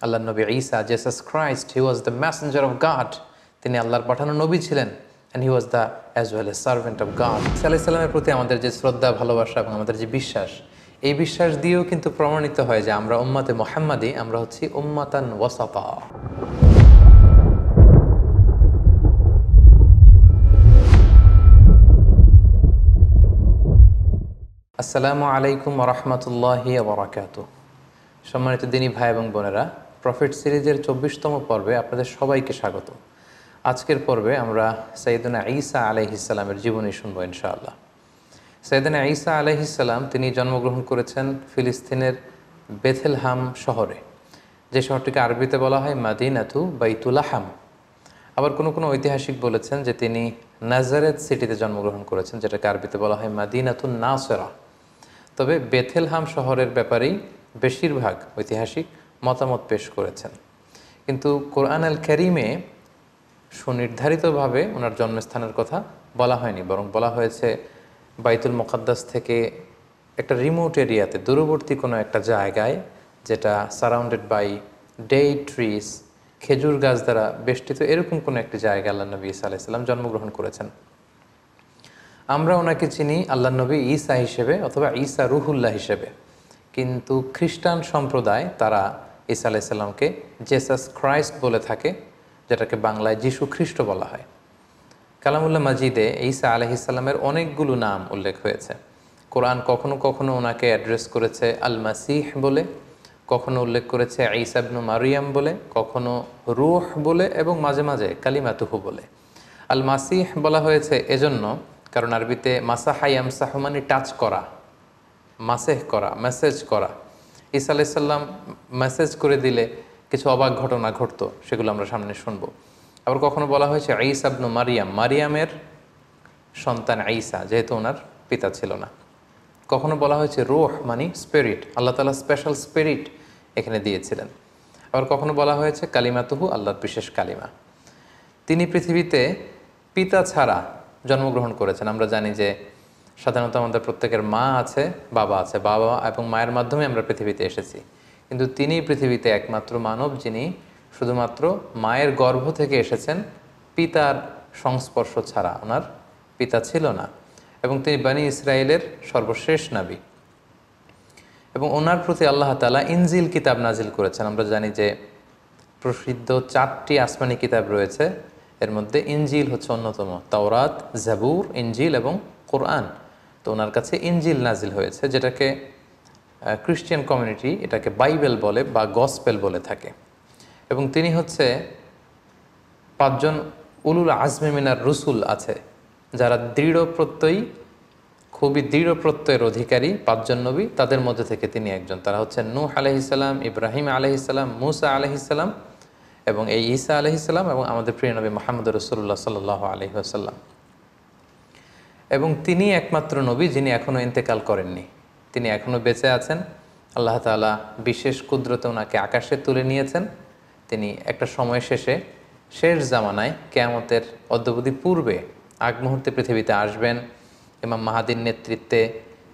আল্লাহ নবী ঈসা, Jesus Christ, he was the messenger of God, তিনি আল্লাহর পাঠানো নবী ছিলেন, and he was the as well a servant of God. ঈসা আলাইহিস সালামের প্রতি আমাদের যে শ্রদ্ধা, ভালোবাসা এবং আমাদের যে বিশ্বাস, এই বিশ্বাস দিয়েও কিন্তু প্রমাণিত হয় যে আমরা উম্মাতে মুহাম্মাদি, আমরা হচ্ছি উম্মাতান ওয়াসাতা। আসসালামু আলাইকুম ওয়া রাহমাতুল্লাহি ওয়া বারাকাতুহু। সম্মানিত দিনী ভাই এবং বোনেরা, প্রফেট সিরিজের ২৪তম পর্বে আপনাদের সবাইকে স্বাগত। আজকের পর্বে আমরা সাইয়েদনা ঈসা আলাইহিস সালামের জীবনী শুনব ইনশাআল্লাহ। সাইয়েদনা ঈসা আলাইহিস সালাম তিনি জন্মগ্রহণ করেছেন ফিলিস্তিনের বেথেলহাম শহরে, যে শহরটিকে আরবিতে বলা হয় মাদিনাতু বাইতুলাহাম। আবার কোনো কোনো ঐতিহাসিক বলেছেন যে তিনি নাজারেত সিটিতে জন্মগ্রহণ করেছেন, যেটাকে আরবিতে বলা হয় মাদিনাতুন নাসেরা। তবে বেথেলহাম শহরের ব্যাপারেই বেশিরভাগ ঐতিহাসিক মতামত পেশ করেছেন, কিন্তু কোরআন আল কারীমে সুনির্ধারিতভাবে ওনার জন্মস্থানের কথা বলা হয়নি, বরং বলা হয়েছে বাইতুল মুকাদ্দাস থেকে একটা রিমোট এরিয়াতে, দূরবর্তী কোনো একটা জায়গায়, যেটা সারাউন্ডেড বাই ডেট ট্রিজ, খেজুর গাছ দ্বারা বেষ্টিত, এরকম কোনো একটি জায়গায় আল্লাহ নবী ঈসা আলাইহিস সালাম জন্মগ্রহণ করেছেন। আমরা ওনাকে চিনি আল্লাহ নবী ঈসা হিসেবে অথবা ঈসা রুহুল্লাহ হিসেবে, কিন্তু খ্রিস্টান সম্প্রদায় তারা ঈসা আলাইহিস সালামকে জেসাস ক্রাইস্ট বলে থাকে, যেটাকে বাংলায় যিশু খ্রিস্ট বলা হয়। কালামুল্লাহ মাজিদে ঈসা আলাইহিস সালামের অনেকগুলো নাম উল্লেখ হয়েছে। কোরআন কখনো কখনো ওনাকে অ্যাড্রেস করেছে আল মাসিহ বলে, কখনো উল্লেখ করেছে ঈসা ইবনু মারিয়াম বলে, কখনো রূহ বলে, এবং মাঝে মাঝে কালিমাতুহু বলে। আল মাসিহ বলা হয়েছে এজন্য কারণ আরবিতে মাসাহা ইয়ামসাহু মানে টাচ করা, মাসেহ করা, মেসেজ করা। ঈসা আলাইহিস সালাম মেসেজ করে দিলে কিছু অবাক ঘটনা ঘটতো, সেগুলো আমরা সামনে শুনবো। আবার কখনো বলা হয়েছে ঈসা ইবনু মারিয়াম, মারিয়ামের সন্তান ঈসা, যেহেতু ওনার পিতা ছিল না। কখনো বলা হয়েছে রূহ মানে স্পিরিট, আল্লাহ তাআলা স্পেশাল স্পিরিট এখানে দিয়েছিলেন। আবার কখনো বলা হয়েছে কালিমাতুহু, আল্লাহর বিশেষ কালিমা। তিনি পৃথিবীতে পিতা ছাড়া জন্মগ্রহণ করেছেন। আমরা জানি যে সাধারণত আমাদের প্রত্যেকের মা আছে, বাবা আছে, বাবা এবং মায়ের মাধ্যমে আমরা পৃথিবীতে এসেছি, কিন্তু তিনি পৃথিবীতে একমাত্র মানব যিনি শুধুমাত্র মায়ের গর্ভ থেকে এসেছেন, পিতার সংস্পর্শ ছাড়া। ওনার পিতা ছিল না, এবং তিনি বনী ইসরায়েলের সর্বশেষ নবী, এবং ওনার প্রতি আল্লাহ তাআলা ইনজিল কিতাব নাজিল করেছেন। আমরা জানি যে প্রসিদ্ধ 4টি আসমানি কিতাব রয়েছে, এর মধ্যে ইনজিল হচ্ছে অন্যতম। তাওরাত, জাবুর, ইনজিল এবং কোরআন। তো ওনার কাছে ইনজিল নাজিল হয়েছে, যেটাকে খ্রিস্টান কমিউনিটি এটাকে বাইবেল বলে বা গসপেল বলে থাকে। এবং তিনি হচ্ছে 5 জন উলুল আজমে মিনার রসুল আছে, যারা দৃঢ় প্রত্যয়ী, খুবই দৃঢ় প্রত্যয়ের অধিকারী 5 জন নবী, তাদের মধ্যে থেকে তিনি একজন। তারা হচ্ছেন নূহ আলাইহিস সালাম, ইব্রাহিম আলাইহিস সালাম, মূসা আলাইহিস সালাম, এবং এই ঈসা আলাইহিস সালাম, এবং আমাদের প্রিয় নবী মুহাম্মদ রাসূলুল্লাহ সাল্লাল্লাহু আলাইহি ওয়াসাল্লাম। এবং তিনি একমাত্র নবী যিনি এখনও ইন্তেকাল করেননি, তিনি এখনও বেঁচে আছেন। আল্লাহ তাআলা বিশেষ কুদরতে ওনাকে আকাশে তুলে নিয়েছেন। তিনি একটা সময় শেষে, শেষ জামানায়, কিয়ামতের অদ্যাবধি পূর্বে, আগ মুহূর্তে পৃথিবীতে আসবেন। ইমাম মাহাদির নেতৃত্বে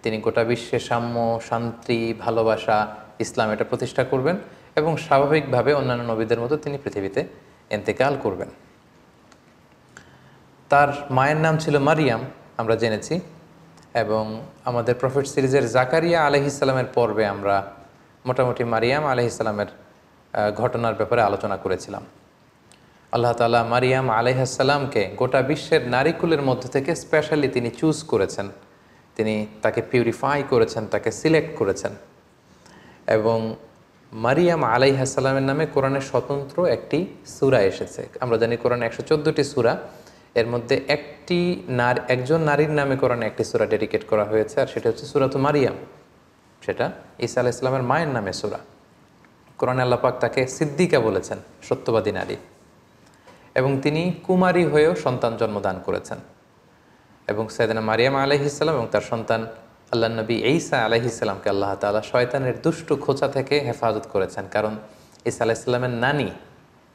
তিনি গোটা বিশ্বে সাম্য, শান্তি, ভালোবাসা, ইসলাম এটা প্রতিষ্ঠা করবেন, এবং স্বাভাবিকভাবে অন্যান্য নবীদের মতো তিনি পৃথিবীতে ইন্তেকাল করবেন। তার মায়ের নাম ছিল মারিয়াম, আমরা জেনেছি, এবং আমাদের প্রফেট সিরিজের জাকারিয়া আলাইহিস সালামের পর্বে আমরা মোটামুটি মারিয়াম আলাইহিস সালামের ঘটনার ব্যাপারে আলোচনা করেছিলাম। আল্লাহ তাআলা মারিয়াম আলাইহিস সালামকে গোটা বিশ্বের নারীকুলের মধ্যে থেকে স্পেশালি তিনি চুজ করেছেন, তিনি তাকে পিউরিফাই করেছেন, তাকে সিলেক্ট করেছেন। এবং মারিয়াম আলাইহিস সালামের নামে কোরআনের স্বতন্ত্র একটি সূরা এসেছে। আমরা জানি কোরআনে 114টি সূরা, এর মধ্যে একজন নারীর নামে কোরআনে একটি সূরা ডেডিকেট করা হয়েছে, আর সেটা হচ্ছে সূরাতুল মারিয়াম। সেটা ঈসা আলাইহিস সালামের মায়ের নামে সূরা। কোরআনে আল্লাহ পাক তাকে সিদ্দিকা বলেছেন, সত্যবাদী নারী, এবং তিনি কুমারী হয়েও সন্তান জন্মদান করেছেন। এবং সাইয়েদনা মারিয়াম আলাইহিস সালাম এবং তার সন্তান আল্লাহ নবী ঈসা আলাইহিস সালামকে আল্লাহ তাআলা শয়তানের দুষ্ট খোঁচা থেকে হেফাজত করেছেন, কারণ ঈসা আলাইহিস সালামের নানি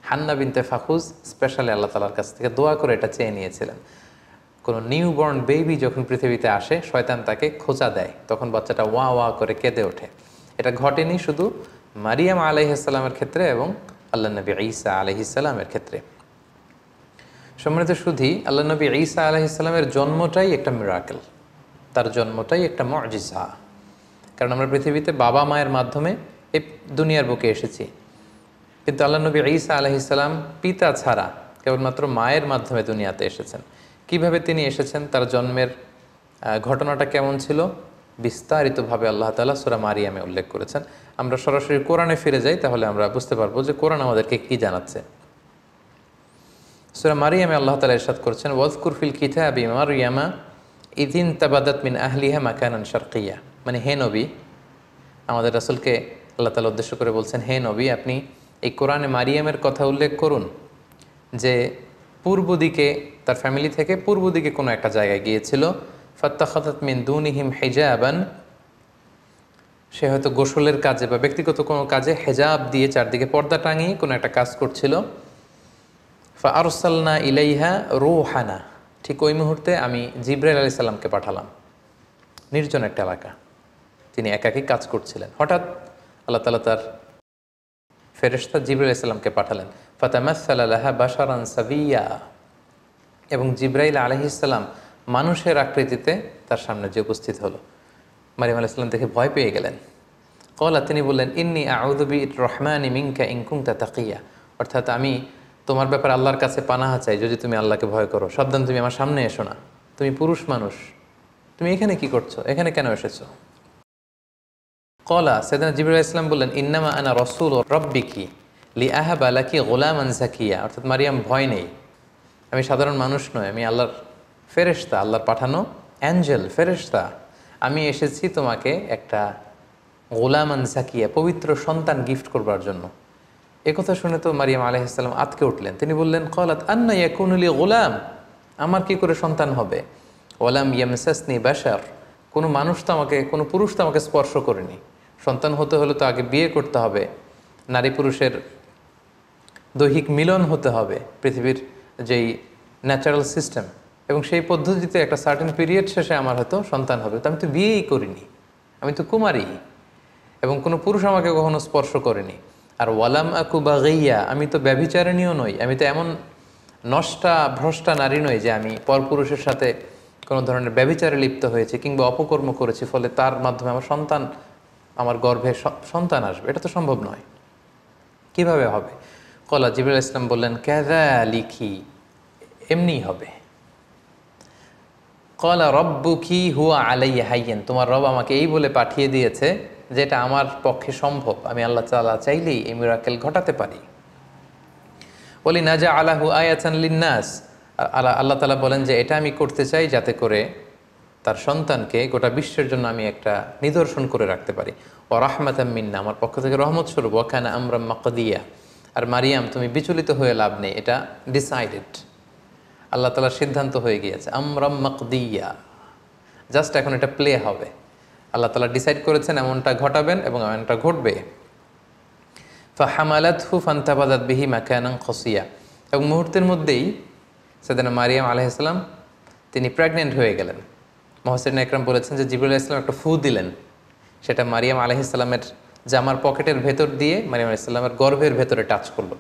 হান্না বিনতে ফাখুজ স্পেশালি আল্লাহ তাআলার কাছ থেকে দোয়া করে এটা চেয়ে নিয়েছিলেন। কোনো নিউবর্ন বেবি যখন পৃথিবীতে আসে, শয়তান তাকে খোঁচা দেয়, তখন বাচ্চাটা ওয়া ওয়া করে কেঁদে ওঠে। এটা ঘটেনি শুধু মারিয়াম আলাইহিসসালামের ক্ষেত্রে এবং আল্লাহ নবী ঈসা আলাইহিসসালামের ক্ষেত্রে। সম্মানিত শুধু আল্লাহ নবী ঈসা আলাইহিসসালামের জন্মটাই একটা মিরাকেল, তার জন্মটাই একটা মুজিজা। কারণ আমরা পৃথিবীতে বাবা মায়ের মাধ্যমে এই দুনিয়ার বুকে এসেছি, কিন্তু আল্লাহ নবী ঈসা আলাইহিসসালাম পিতা ছাড়া কেবলমাত্র মায়ের মাধ্যমে দুনিয়াতে এসেছেন। কিভাবে তিনি এসেছেন, তার জন্মের ঘটনাটা কেমন ছিল, বিস্তারিতভাবে আল্লাহ তাআলা সূরা মারিয়ামে উল্লেখ করেছেন। আমরা সরাসরি কোরআনে ফিরে যাই, তাহলে আমরা বুঝতে পারবো যে কোরআন আমাদেরকে কি জানাচ্ছে। সূরা মারিয়ামে আল্লাহ তাআলা ইরশাদ করেছেন, ওয়াজকুর ফিল কিতাবি মারইয়ামা ইয ইনতাবাদাত মিন আহলিহা মাকানান শারকিয়্যা। মানে হে নবী, আমাদের রাসূলকে আল্লাহ তাআলা উদ্দেশ্য করে বলছেন, হে নবী, আপনি এই কোরআনে মারিয়ামের কথা উল্লেখ করুন যে পূর্ব দিকে, তার ফ্যামিলি থেকে পূর্ব দিকে কোনো একটা জায়গায় গিয়েছিল। ফাত্তাখাযাত মিন দুনিহিম হিজাবান, সে হয়তো গোসলের কাজে বা ব্যক্তিগত কোনো কাজে হেজাব দিয়ে চারদিকে পর্দা টাঙিয়ে কোনো একটা কাজ করছিল। ফাআরসালনা ইলাইহা রূহানা, ঠিক ওই মুহূর্তে আমি জিবরাইল আলাইহিস সালামকে পাঠালাম। নির্জন একটা এলাকা, তিনি একাকী কাজ করছিলেন। হঠাৎ আল্লাহ তাআলা তার ফেরেশতা জিবরাইল আলাইহিস সালামকে পাঠালেন। ফাতামাসসালা লাহা বাশারান সাবিয়্যা, এবং জিবরাইল আলাইহিস সালাম মানুষের আকৃতিতে তার সামনে যে উপস্থিত হলো। মারিয়াম আলাইহিস সালাম দেখে ভয় পেয়ে গেলেন। ক্বালা, তিনি বললেন, ইন্নী আউযু বির রহমানি মিনকা ইন কুনতা তাকিয়া, অর্থাৎ আমি তোমার ব্যাপারে আল্লাহর কাছে পানাহা চাই যদি তুমি আল্লাহকে ভয় করো। সাবধান, তুমি আমার সামনে এসো না, তুমি পুরুষ মানুষ, তুমি এখানে কি করছো, এখানে কেন এসেছো? ক্বালা, সাইয়েদনা জিবরাইল আলাইহিস সালাম বললেন, ইন্নামা আনা রাসূলু রাব্বিকি লিআহাবা লাকি গুলামান যাকিয়া, অর্থাৎ মারিয়াম ভয় নেই, আমি সাধারণ মানুষ নই, আমি আল্লাহর ফেরেশতা, আল্লাহর পাঠানো অ্যাঞ্জেল, ফেরেশতা। আমি এসেছি তোমাকে একটা গোলামান জাকিয়া, পবিত্র সন্তান গিফট করবার জন্য। একথা শুনে তো মারিয়াম আলাইহিস সালাম আতকে উঠলেন। তিনি বললেন, ক্বালাত আন্না ইয়াকুনু লি গুলাম, আমার কি করে সন্তান হবে? ওয়ালাম ইয়ামসাসনি বাশার, কোনো মানুষ তো আমাকে, কোনো পুরুষ তো আমাকে স্পর্শ করেনি। সন্তান হতে হলে তো আগে বিয়ে করতে হবে, নারী পুরুষের দৈহিক মিলন হতে হবে, পৃথিবীর যেই ন্যাচারাল সিস্টেম, এবং সেই পদ্ধতিতে একটা সার্টেন পিরিয়ড শেষে আমার হয়তো সন্তান হবে। তো আমি তো বিয়েই করিনি, আমি তো কুমারী, এবং কোনো পুরুষ আমাকে কখনো স্পর্শ করেনি। আর ওয়ালাম আকু বাগিয়া, আমি তো ব্যভিচারিণীও নই, আমি তো এমন নষ্টা ভ্রষ্টা নারী নই যে আমি পরপুরুষের সাথে কোনো ধরনের ব্যভিচারে লিপ্ত হয়েছি কিংবা অপকর্ম করেছি, ফলে তার মাধ্যমে আমার সন্তান, আমার গর্ভে সন্তান আসবে, এটা তো সম্ভব নয়। কিভাবে হবে? ক্বালা, জিবরাইল আলাইহিস সালাম বললেন, কাযালিকি, এমনিই হবে। ক্বালা রব্বুকি হুয়া আলাইয়া হাইয়্যান, তোমার রব আমাকে এই বলে পাঠিয়ে দিয়েছে যেটা আমার পক্ষে সম্ভব, আমি আল্লাহ তাআলা চাইলেই এই মিরাকেল ঘটাতে পারি। ওয়ালি নাজআলাহু আয়াতান লিন্নাস, আল্লাহ তাআলা বলেন যে এটা আমি করতে চাই যাতে করে তার সন্তানকে গোটা বিশ্বের জন্য আমি একটা নিদর্শন করে রাখতে পারি। ওয়া রাহমাতাম মিন্না, আমার পক্ষ থেকে রহমত স্বরূপ। ওয়া কানা আমরাম মাকদিয়া, আর মারিয়াম তুমি বিচলিত হয়ে লাভ নেই, এটা ডিসাইডেড, আল্লাহ তাআলার সিদ্ধান্ত হয়ে গিয়েছে। আমরাম মাকদিয়া, জাস্ট এখন এটা প্লে হবে, আল্লাহ তাআলা ডিসাইড করেছেন এমনটা ঘটাবেন এবং এমনটা ঘটবে। ফাহামালাতহু ফান্তাবাযাত বিহি মাকানান কসিয়া, এবং মুহূর্তের মধ্যেই সাইয়েদনা মারিয়াম আলাইহিস সালাম তিনি প্রেগনেন্ট হয়ে গেলেন। মুহাসসিরিন ইকরাম বলেছেন যে জিবরাইল আলাইহিস সালাম একটা ফু দিলেন, সেটা মারিয়াম আলাইহিস সালামের জামার পকেটের ভেতর দিয়ে মারিয়াম আলাইহিস সালামের গর্ভের ভেতরে টাচ করলো,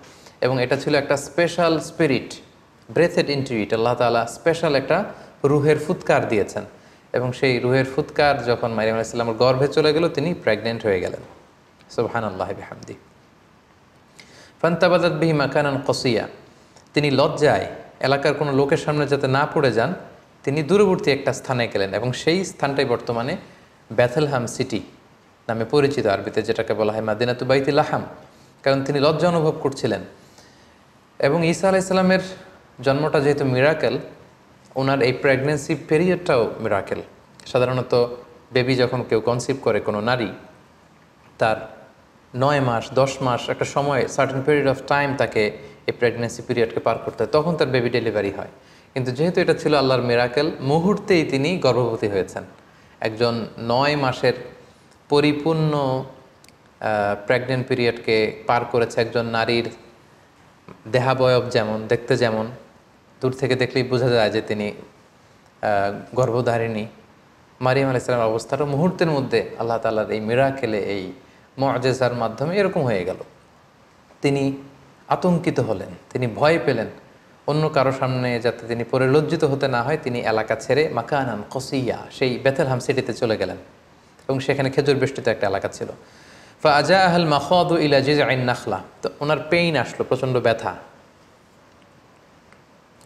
এবং এটা ছিল একটা special spirit, breathed into it, আল্লাহ তাআলা স্পেশাল একটা রুহের ফুৎকার দিয়েছেন, এবং সেই রুহের ফুৎকার যখন মারিয়াম আলাইহিস সালামের গর্ভে চলে গেল, তিনি প্রেগনেন্ট হয়ে গেলেন। সুবহানাল্লাহি বিহামদি। ফান্তাবাযাত বিহি মাকানান কসিয়া, তিনি লজ্জায় এলাকার কোনো লোকের সামনে যাতে না পড়ে যান, তিনি দূরবর্তী একটা স্থানে গেলেন, এবং সেই স্থানটাই বর্তমানে বেথলহাম সিটি নামে পরিচিত, আরবিতে যেটাকে বলা হয় মাদিনাতু বাইতুল লাহাম, কারণ তিনি লজ্জা অনুভব করছিলেন। এবং ঈসা আলাইহিস সালামের জন্মটা যেহেতু মিরাকেল, ওনার এই প্রেগনেন্সি পিরিয়ডটাও মিরাকেল। সাধারণত বেবি যখন কেউ কনসিভ করে, কোনো নারী, তার 9 মাস 10 মাস একটা সময়, সার্টেন পিরিয়ড অফ টাইম তাকে এই প্রেগনেন্সি পিরিয়ডকে পার করতে হয়, তখন তার বেবি ডেলিভারি হয়। কিন্তু যেহেতু এটা ছিল আল্লাহর মিরাকেল, মুহূর্তেই তিনি গর্ভবতী হয়েছেন। একজন 9 মাসের পরিপূর্ণ প্রেগনেন্ট পিরিয়ডকে পার করেছে একজন নারীর দেহাবয়ব যেমন, দেখতে যেমন, দূর থেকে দেখলেই বোঝা যায় যে তিনি গর্ভধারিণী। মারিয়াম আলাইহিস সালামের অবস্থাটা মুহূর্তের মধ্যে আল্লাহ তাআলার এই মিরাকেলে, এই মুআজিজার মাধ্যমে এরকম হয়ে গেল। তিনি আতঙ্কিত হলেন, তিনি ভয় পেলেন। অন্য কারো সামনে যাতে তিনি পরে লজ্জিত হতে না হয়, তিনি এলাকা ছেড়ে মাকানান কসিয়া, সেই বেথলহাম সিটিতে চলে গেলেন, এবং সেখানে খেজুর বেষ্টিত একটা এলাকা ছিল। ফাজা আহল মাখাদু ইলা জিজআইন নাখলা, তো ওনার পেইন আসলো, প্রচণ্ড ব্যথা,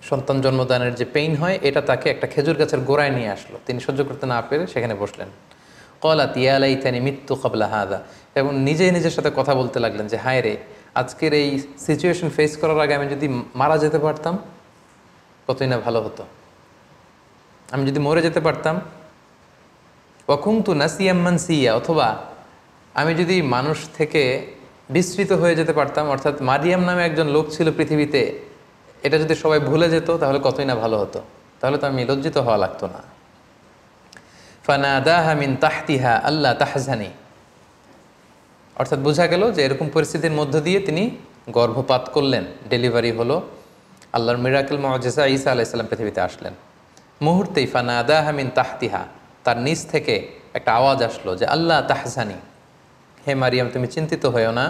সন্তান জন্মদানের যে পেইন হয় এটা তাকে একটা খেজুর গাছের গোড়ায় নিয়ে আসলো। তিনি সহ্য করতে না পেরে সেখানে বসলেন। ক্বালাত ইয়া লাইতানি মিত্তু ক্বাবলা হাযা, এবং নিজের সাথে কথা বলতে লাগলেন যে হায় রে, আজকের এই সিচুয়েশন ফেস করার আগে আমি যদি মারা যেতে পারতাম কতই না ভালো হতো, আমি যদি মরে যেতে পারতাম। ওয়া কুনতু নাসিয়াম মানসিয়া, অথবা আমি যদি মানুষ থেকে বিস্মৃত হয়ে যেতে পারতাম, অর্থাৎ মারিয়াম নামে একজন লোক ছিল পৃথিবীতে, এটা যদি সবাই ভুলে যেত তাহলে কতই না ভালো হতো, তাহলে তো আমি লজ্জিত হওয়া লাগতো না। ফানাদাহা মিন তাহতিহা আল্লা তাহজানি, অর্থাৎ বোঝা গেল যে এরকম পরিস্থিতির মধ্য দিয়ে তিনি গর্ভপাত করলেন, ডেলিভারি হলো, আল্লাহর মিরাকেল মুআজিজা ঈসা আলাইহিস সালাম পৃথিবীতে আসলেন। মুহূর্তেই ফানাদাহা মিন তাহতিহা, তার নিচ থেকে একটা আওয়াজ আসলো যে আল্লাহ তাহজানি, হে মারিয়াম তুমি চিন্তিত হয়েও না,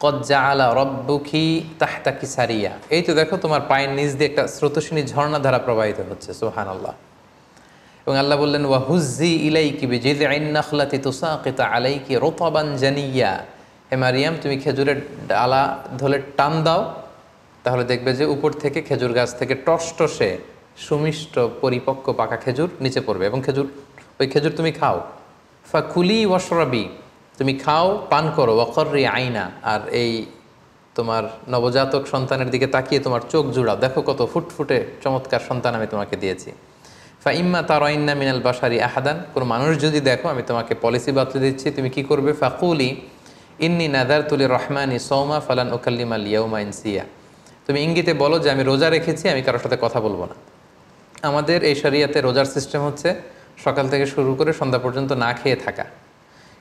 কদ জাআলা রব্বুকি তাহতাকি সারিয়া, এই তো দেখো তোমার পায়ের নিচ দিয়ে একটা স্রোতস্বিনী ঝর্ণাধারা প্রবাহিত হচ্ছে, সুবহানাল্লাহ। এবং আল্লাহ বললেন ওয়া হুজ্জি ইলাইকি বিজিযআইন নাখলাতি তুসাকিতু আলাইকি রুতাবান জানিয়া, হে মারিয়াম তুমি খেজুরের ডালা ধরে টান দাও, তাহলে দেখবে যে উপর থেকে খেজুর গাছ থেকে টসটসে সুমিষ্ট পরিপক্ক পাকা খেজুর নিচে পড়বে, এবং ওই খেজুর তুমি খাও। ফাকুলি ওয়াশরাবি, তুমি খাও পান করো, ওয়াকর্রি আইনা, আর এই তোমার নবজাতক সন্তানের দিকে তাকিয়ে তোমার চোখ জুড়াও, দেখো কত ফুটফুটে চমৎকার সন্তান আমি তোমাকে দিয়েছি। ফাইম্মা তারাইন্না মিনাল বাশারি আহাদান, কোনো মানুষ যদি দেখো, আমি তোমাকে পলিসি বাতলে দিচ্ছি, তুমি কি করবে? ফাকুলি ইন্নি নাদারতু লিররহমানি সাওমা ফালান উকাল্লিমাল ইয়াউমা ইনসিয়া, তুমি ইঙ্গিতে বলো যে আমি রোজা রেখেছি, আমি কারোর সাথে কথা বলবো না। আমাদের এই শরিয়াতে রোজার সিস্টেম হচ্ছে সকাল থেকে শুরু করে সন্ধ্যা পর্যন্ত না খেয়ে থাকা,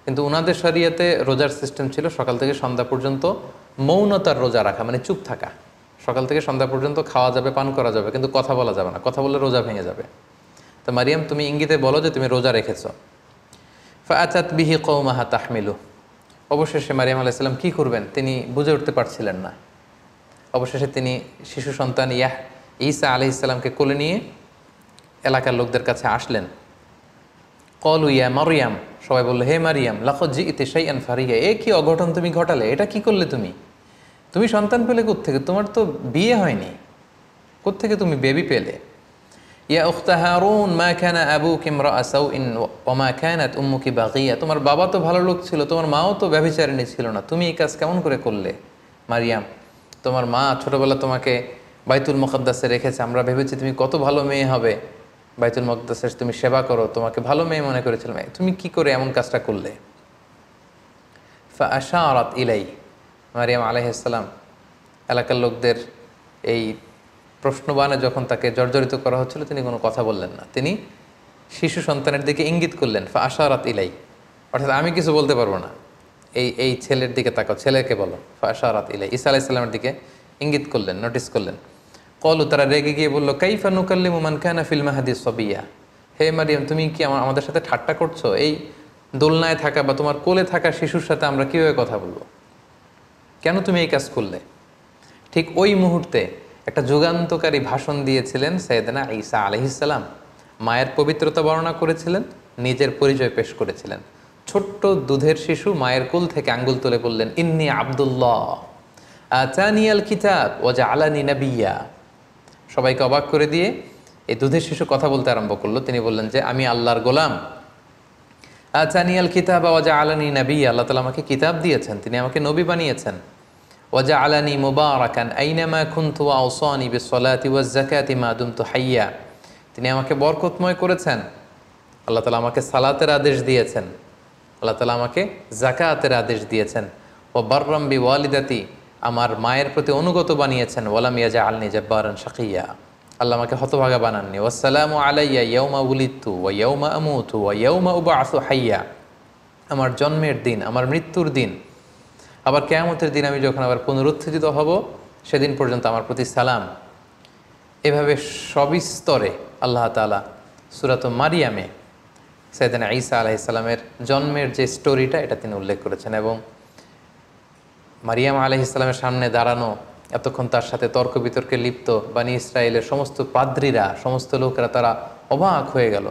কিন্তু ওনাদের শরিয়াতে রোজার সিস্টেম ছিল সকাল থেকে সন্ধ্যা পর্যন্ত মৌনতার রোজা রাখা, মানে চুপ থাকা। সকাল থেকে সন্ধ্যা পর্যন্ত খাওয়া যাবে, পান করা যাবে, কিন্তু কথা বলা যাবে না, কথা বললে রোজা ভেঙে যাবে। তো মারিয়াম তুমি ইঙ্গিতে বলো যে তুমি রোজা রেখেছো। ফাআতাত বিহি কওমাহা তাহমিলু, অবশেষে মারিয়াম আলাইহিস সালাম কী করবেন তিনি বুঝে উঠতে পারছিলেন না। অবশেষে তিনি শিশু সন্তান ঈসা আলাইহিস সালামকে কোলে নিয়ে এলাকার লোকদের কাছে আসলেন। ক্বালু ইয়া মারইয়াম, সবাই বলল হে মারিয়াম, লাকাদ জিইতি শাইআন ফারিয়া, এ কি অঘটন তুমি ঘটালে, এটা কি করলে তুমি সন্তান পেলে কোত্থেকে, তোমার তো বিয়ে হয়নি, কোত্থেকে তুমি বেবি পেলে? ইয়া উখতা হারুন মা কানা আবুকি ইমরাআ সাউইন ওয়া মা কানাত উম্মুকি বাগিয়া, তোমার বাবা তো ভালো লোক ছিল, তোমার মাও তো ব্যভিচারিণী ছিল না, তুমি এই কাজ কেমন করে করলে? মারিয়াম, তোমার মা ছোটবেলা তোমাকে বাইতুল মুকাদ্দাসে রেখেছে, আমরা ভেবেছি তুমি কত ভালো মেয়ে হবে, বাইতুল মুকাদ্দাসের তুমি সেবা করো, তোমাকে ভালো মেয়ে মনে করেছিলাম, তুমি কি করে এমন কাজটা করলে? ফাআশারাত ইলাই, মারিয়াম আলাইহিস সালাম এলাকার লোকদের এই প্রশ্নবাণে যখন তাকে জর্জরিত করা হচ্ছিল, তিনি কোনো কথা বললেন না, তিনি শিশু সন্তানের দিকে ইঙ্গিত করলেন। ফাআশারাত ইলাই, অর্থাৎ আমি কিছু বলতে পারবো না, এই ছেলের দিকে তাকাও, ছেলেকে বলো। ফাআশারাত ইলাই, ঈসা আলাইহিস সালামের দিকে ইঙ্গিত করলেন, নোটিস করলেন। ক্বালু, তারা রেগে গিয়ে বলল কাইফা নুকাল্লিমু মান কানা ফিল মাহদি সাবিয়া, হে মারিয়াম তুমি কি আমাদের সাথে ঠাট্টা করছো? এই দোলনায় থাকা বা তোমার কোলে থাকা শিশুর সাথে আমরা কীভাবে কথা বলবো? কেন তুমি এই কাজ করলে? ঠিক ওই মুহূর্তে একটা যুগান্তকারী ভাষণ দিয়েছিলেন সাইয়েদনা ঈসা আলাইহিস সালাম। মায়ের পবিত্রতা বর্ণনা করেছিলেন, নিজের পরিচয় পেশ করেছিলেন। ছোট্ট দুধের শিশু মায়ের কোল থেকে আঙ্গুল তুলে বললেন ইন্নী আব্দুল্লাহ আতানিয়াল কিতাব ওয়া জাআলানি নাবিয়্যা। সবাইকে অবাক করে দিয়ে এই দুধের শিশু কথা বলতে আরম্ভ করলো। তিনি বললেন যে আমি আল্লাহর গোলাম। আতানিয়াল কিতাব ওয়া জাআলানি নাবিয়্যা, আল্লাহ তাআলা আমাকে কিতাব দিয়েছেন, তিনি আমাকে নবী বানিয়েছেন। ওয়াজআলানি মুবারাকান আইনামা কুনতু ওয়া আওসানি বিসসালাতি ওয়াজ যাকাতি মা দুমতু হাইয়া, তিনি আমাকে বরকতময় করেছেন। আল্লাহ তাআলা আমাকে সালাতের আদেশ দিয়েছেন, আল্লাহ তাআলা আমাকে যাকাতের আদেশ দিয়েছেন। ওয়া বাররাম বিওয়ালিদাতি, আমার মায়ের প্রতি অনুগত বানিয়েছেন। ওয়ালাম ইয়াজআলনি জাব্বারান শাকিয়া, আল্লাহ আমাকে হতভাগা বানাননি। ওয়াসসালামু আলাইয়া ইয়াউমা উলিদতু ওয়া ইয়াউমা আমুতু ওয়া ইয়াউমা উবআসু হাইয়া, আমার জন্মের দিন, আমার মৃত্যুর দিন, আবার কিয়ামতের দিন আমি যখন আবার পুনরুত্থিত হব, সেদিন পর্যন্ত আমার প্রতি সালাম। এভাবে সবিস্তরে আল্লাহ তাআলা সূরাতুল মারিয়ামে সাইয়েদনা ঈসা আলাইহিস সালামের জন্মের যে স্টোরিটা এটা তিনি উল্লেখ করেছেন। এবং মারিয়াম আলাইহিস সালামের সামনে দাঁড়ানো, এতক্ষণ তার সাথে তর্ক বিতর্কে লিপ্ত বানি ইসরায়েলের সমস্ত পাদ্রীরা, সমস্ত লোকেরা তারা অবাক হয়ে গেল।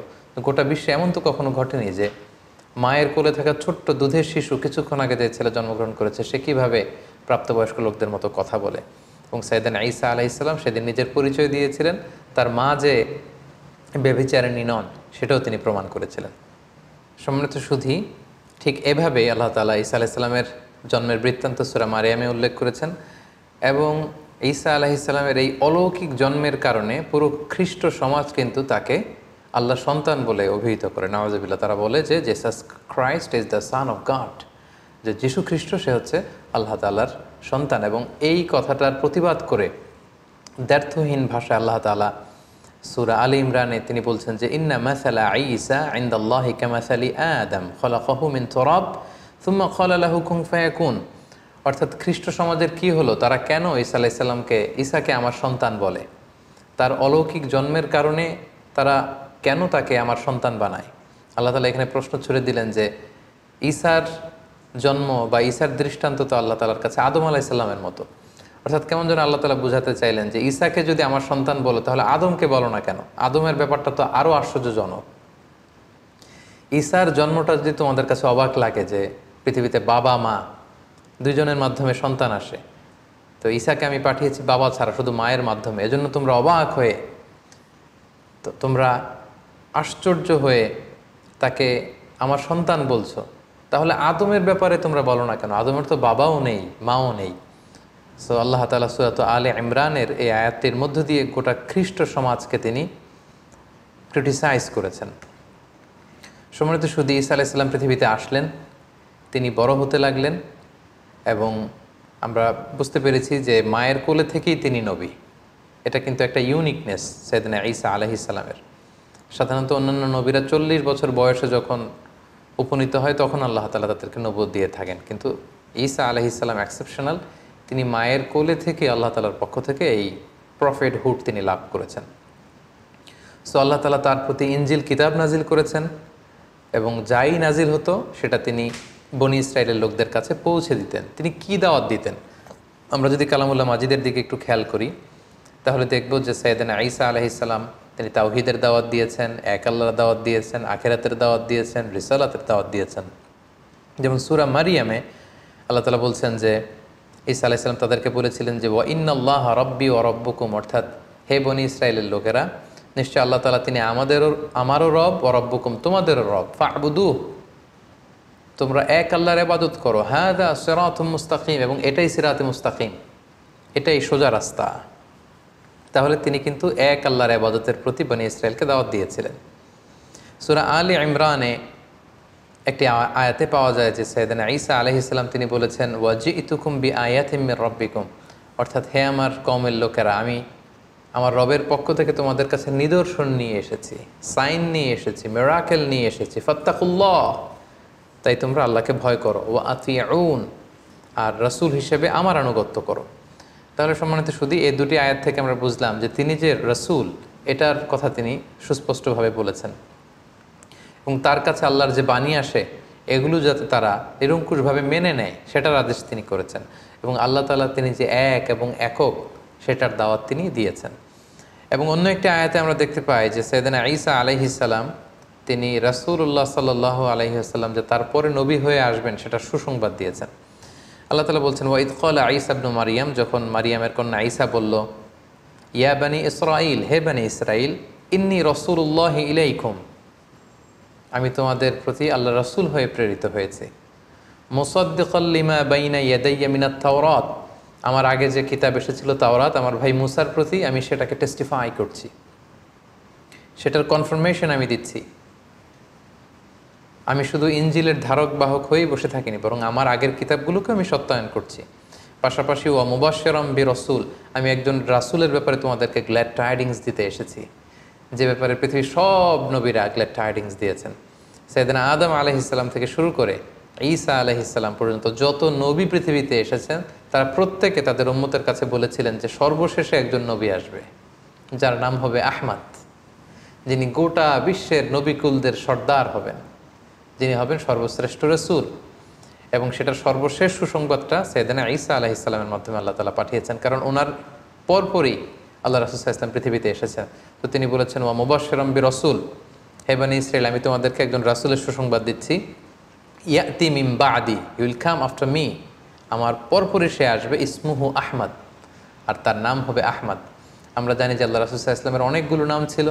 গোটা বিশ্বে এমন তো কখনো ঘটেনি যে মায়ের কোলে থাকা ছোট্ট দুধের শিশু, কিছুক্ষণ আগে যে ছেলে জন্মগ্রহণ করেছে, সে কীভাবে প্রাপ্তবয়স্ক লোকদের মতো কথা বলে। এবং সাইয়েদনা ঈসা আলাইহিস সালাম সেদিন নিজের পরিচয় দিয়েছিলেন, তার মা যে ব্যভিচারিণী নন সেটাও তিনি প্রমাণ করেছিলেন। সম্মানিত সুধী, ঠিক এভাবে আল্লাহ তাআলা ঈসা আলাইহিস সালামের জন্মের বৃত্তান্ত সূরা মারিয়ামে উল্লেখ করেছেন। এবং ঈসা আলাইহিস সালামের এই অলৌকিক জন্মের কারণে পুরো খ্রিস্ট সমাজ কিন্তু তাকে আল্লাহ সন্তান বলে অভিহিত করে। নাউজুবিল্লাহ, তারা বলে যে Jesus Christ is the son of god, যে যীশু খ্রিস্ট সে হচ্ছে আল্লাহ তাআলার সন্তান। এবং এই কথাটার প্রতিবাদ করে দ্ব্যর্থহীন ভাষায় আল্লাহ তাআলা সূরা আলী ইমরানে তিনি বলছেন যে ইন্না মাসালা ঈসা ইনদাল্লাহি কামাসালি আদম খলাকাহু মিন তুরাব সুম্মা ক্বালা লাহু কুন ফায়াকুন। অর্থাৎ খ্রিস্ট সমাজের কি হলো, তারা কেন ঈসা আলাইহিস সালামকে, ঈসাকে আমার সন্তান বলে? তার অলৌকিক জন্মের কারণে তারা কেন তাকে আমার সন্তান বানায়? আল্লাহ তাআলা এখানে প্রশ্ন ছুড়ে দিলেন যে ঈসার জন্ম বা ঈসার দৃষ্টান্ত তো আল্লাহ তাআলার কাছে আদম আলাইহিস সালামের মতো। অর্থাৎ কেমন যেন আল্লাহ তাআলা বুঝাতে চাইলেন যে ঈসাকে যদি আমার সন্তান বলো তাহলে আদমকে বলো না কেন? আদমের ব্যাপারটা তো আরও আশ্চর্যজনক। ঈসার জন্মটা যদি তোমাদের কাছে অবাক লাগে যে পৃথিবীতে বাবা মা দুইজনের মাধ্যমে সন্তান আসে, তো ঈসাকে আমি পাঠিয়েছি বাবা ছাড়া শুধু মায়ের মাধ্যমে, এজন্য তোমরা অবাক হয়ে, তো তোমরা আশ্চর্য হয়ে তাকে আমার সন্তান বলছো, তাহলে আদমের ব্যাপারে তোমরা বলো না কেন? আদমের তো বাবাও নেই, মাও নেই। সো আল্লাহ তাআলা সূরা আলে ইমরানের এই আয়াতটির মধ্য দিয়ে গোটা খ্রিস্ট সমাজকে তিনি ক্রিটিসাইজ করেছেন। সম্মানিত সুধী, ঈসা আলাইহিস সালাম পৃথিবীতে আসলেন, তিনি বড় হতে লাগলেন এবং আমরা বুঝতে পেরেছি যে মায়ের কোলে থেকেই তিনি নবী। এটা কিন্তু একটা ইউনিকনেস সাইয়েদনা ঈসা আলাইহিস সালামের। সাধারণত অন্যান্য নবীরা 40 বছর বয়সে যখন উপনীত হয় তখন আল্লাহ তাআলা তাদেরকে নবুয়ত দিয়ে থাকেন, কিন্তু ঈসা আলাইহিস সালাম এক্সেপশনাল। তিনি মায়ের কোলে থেকে আল্লাহ তাআলার পক্ষ থেকে এই প্রফেটহুড তিনি লাভ করেছেন। সো আল্লাহ তাআলা তার প্রতি ইনজিল কিতাব নাজিল করেছেন এবং যাই নাজিল হতো সেটা তিনি বনি ইসরায়েলের লোকদের কাছে পৌঁছে দিতেন। তিনি কি দাওয়াত দিতেন? আমরা যদি কালামুল্লাহ মাজিদের দিকে একটু খেয়াল করি তাহলে দেখব যে সাইয়েদনা ঈসা আলাইহিস সালাম তিনি তাওহীদের দাওয়াত দিয়েছেন, এক আল্লাহর দাওয়াত দিয়েছেন, আখিরাতের দাওয়াত দিয়েছেন, রিসালাতের দাওয়াত দিয়েছেন। যেমন সূরা মারিয়ামে আল্লাহ তাআলা বলছেন যে ঈসা আলাইহিস সালাম তাদেরকে বলেছিলেন যে ওয়া ইন্নাল্লাহা রাব্বি ওয়া রাব্বুকুম, অর্থাৎ হে বনি ইসরায়েলের লোকেরা, নিশ্চয় আল্লাহ তাআলা তিনি আমারও রব, ওয়া রাব্বুকুম তোমাদেরও রব, ফা'বুদুহ তোমরা এক আল্লাহর ইবাদত করো, হাযা সিরাতুম মুস্তাকিম, এবং এটাই সিরাতে মুস্তাকিম, এটাই সোজা রাস্তা। তাহলে তিনি কিন্তু এক আল্লাহর ইবাদতের প্রতি বনি ইসরায়েলকে দাওয়াত দিয়েছিলেন। সূরা আলে ইমরানে একটি আয়াতে পাওয়া যায় যে সাইয়েদনা ঈসা আলাইহিস সালাম তিনি বলেছেন ওয়াজিতুকুম বিআয়াতিম মির রাব্বিকুম, অর্থাৎ হে আমার কওমের লোকেরা, আমি আমার রবের পক্ষ থেকে তোমাদের কাছে নিদর্শন নিয়ে এসেছি, সাইন নিয়ে এসেছি, মিরাকেল নিয়ে এসেছি, ফাত্তাকুল্লাহ, তাই তোমরা আল্লাহকে ভয় করো, ওয়া আতিউন, আর রাসূল হিসেবে আমার আনুগত্য করো। তাহলে সম্মানিত সুধী, এই দুটি আয়াত থেকে আমরা বুঝলাম যে তিনি যে রাসূল এটার কথা তিনি সুস্পষ্টভাবে বলেছেন এবং তার কাছে আল্লাহর যে বাণী আসে এগুলো যাতে তারা নিরঙ্কুশভাবে মেনে নেয় সেটার আদেশ তিনি করেছেন এবং আল্লাহ তাআলা তিনি যে এক এবং একক সেটার দাওয়াত তিনি দিয়েছেন। এবং অন্য একটি আয়াতে আমরা দেখতে পাই যে সাইয়েদনা ঈসা আলাইহিস সালাম তিনি রাসূলুল্লাহ সাল্লাল্লাহু আলাইহি ওয়াসাল্লাম যে তারপরে নবী হয়ে আসবেন সেটা সুসংবাদ দিয়েছেন। আল্লাহ তাআলা বলছেন ওয়া ইয ক্বালা ঈসা ইবনু মারইয়াম, যখন মারিয়ামের কন্যা ঈসা বলল ইয়া বানি ইসরাঈল, হে বানি ইসরাঈল, ইন্নী রাসূলুল্লাহি ইলাইকুম, আমি তোমাদের প্রতি আল্লাহ রাসূল হয়ে প্রেরিত হয়েছি, মুসাদ্দিকাল লিমা বাইনা ইয়াদাইয়া মিনাত তাওরাত, আমার আগে যে কিতাব এসেছিল তাওরাত আমার ভাই মুসার প্রতি আমি সেটাকে টেস্টিফাই করছি, সেটার কনফার্মেশন আমি দিচ্ছি। আমি শুধু ইনজিলের ধারক বাহক হয়েই বসে থাকিনি, বরং আমার আগের কিতাবগুলোকে আমি সত্যায়ন করছি। পাশাপাশি ওয়া মুবাশশিরাম বিরাসূল, আমি একজন রাসূলের ব্যাপারে তোমাদেরকে গ্ল্যাড টাইডিংস দিতে এসেছি, যে ব্যাপারে পৃথিবীর সব নবীরা গ্ল্যাড টাইডিংস দিয়েছেন। সাইয়েদনা আদম আলাইহিস সালাম থেকে শুরু করে ঈসা আলাইহিস সালাম পর্যন্ত যত নবী পৃথিবীতে এসেছেন তারা প্রত্যেকে তাদের উম্মতের কাছে বলেছিলেন যে সর্বশেষে একজন নবী আসবে যার নাম হবে আহমদ, যিনি গোটা বিশ্বের নবিকুলদের সর্দার হবেন, যিনি হবেন সর্বশ্রেষ্ঠ রাসূল, এবং সেটার সর্বশেষ সুসংবাদটা সাইয়েদনা ঈসা আলাইহিস সালামের মাধ্যমে আল্লাহ তাআলা পাঠিয়েছেন। কারণ ওনার পরপরই আল্লাহ রাসূল সাল্লাল্লাহু আলাইহি ওয়াসাল্লাম পৃথিবীতে এসেছেন। তো তিনি বলেছেন, ওয়া মুবাশশিরাম বিরাসূল, হে বনী ইসরাঈল, আমি তোমাদেরকে একজন রাসূলের সুসংবাদ দিচ্ছি। ইয়াতি মিন বাদি, he will come after me, আমার পরপরই সে আসবে, ইসমুহু আহমদ, আর তার নাম হবে আহমদ। আমরা জানি যে আল্লাহ রাসূল সাল্লাল্লাহু আলাইহি ওয়াসাল্লামের অনেকগুলো নাম ছিল,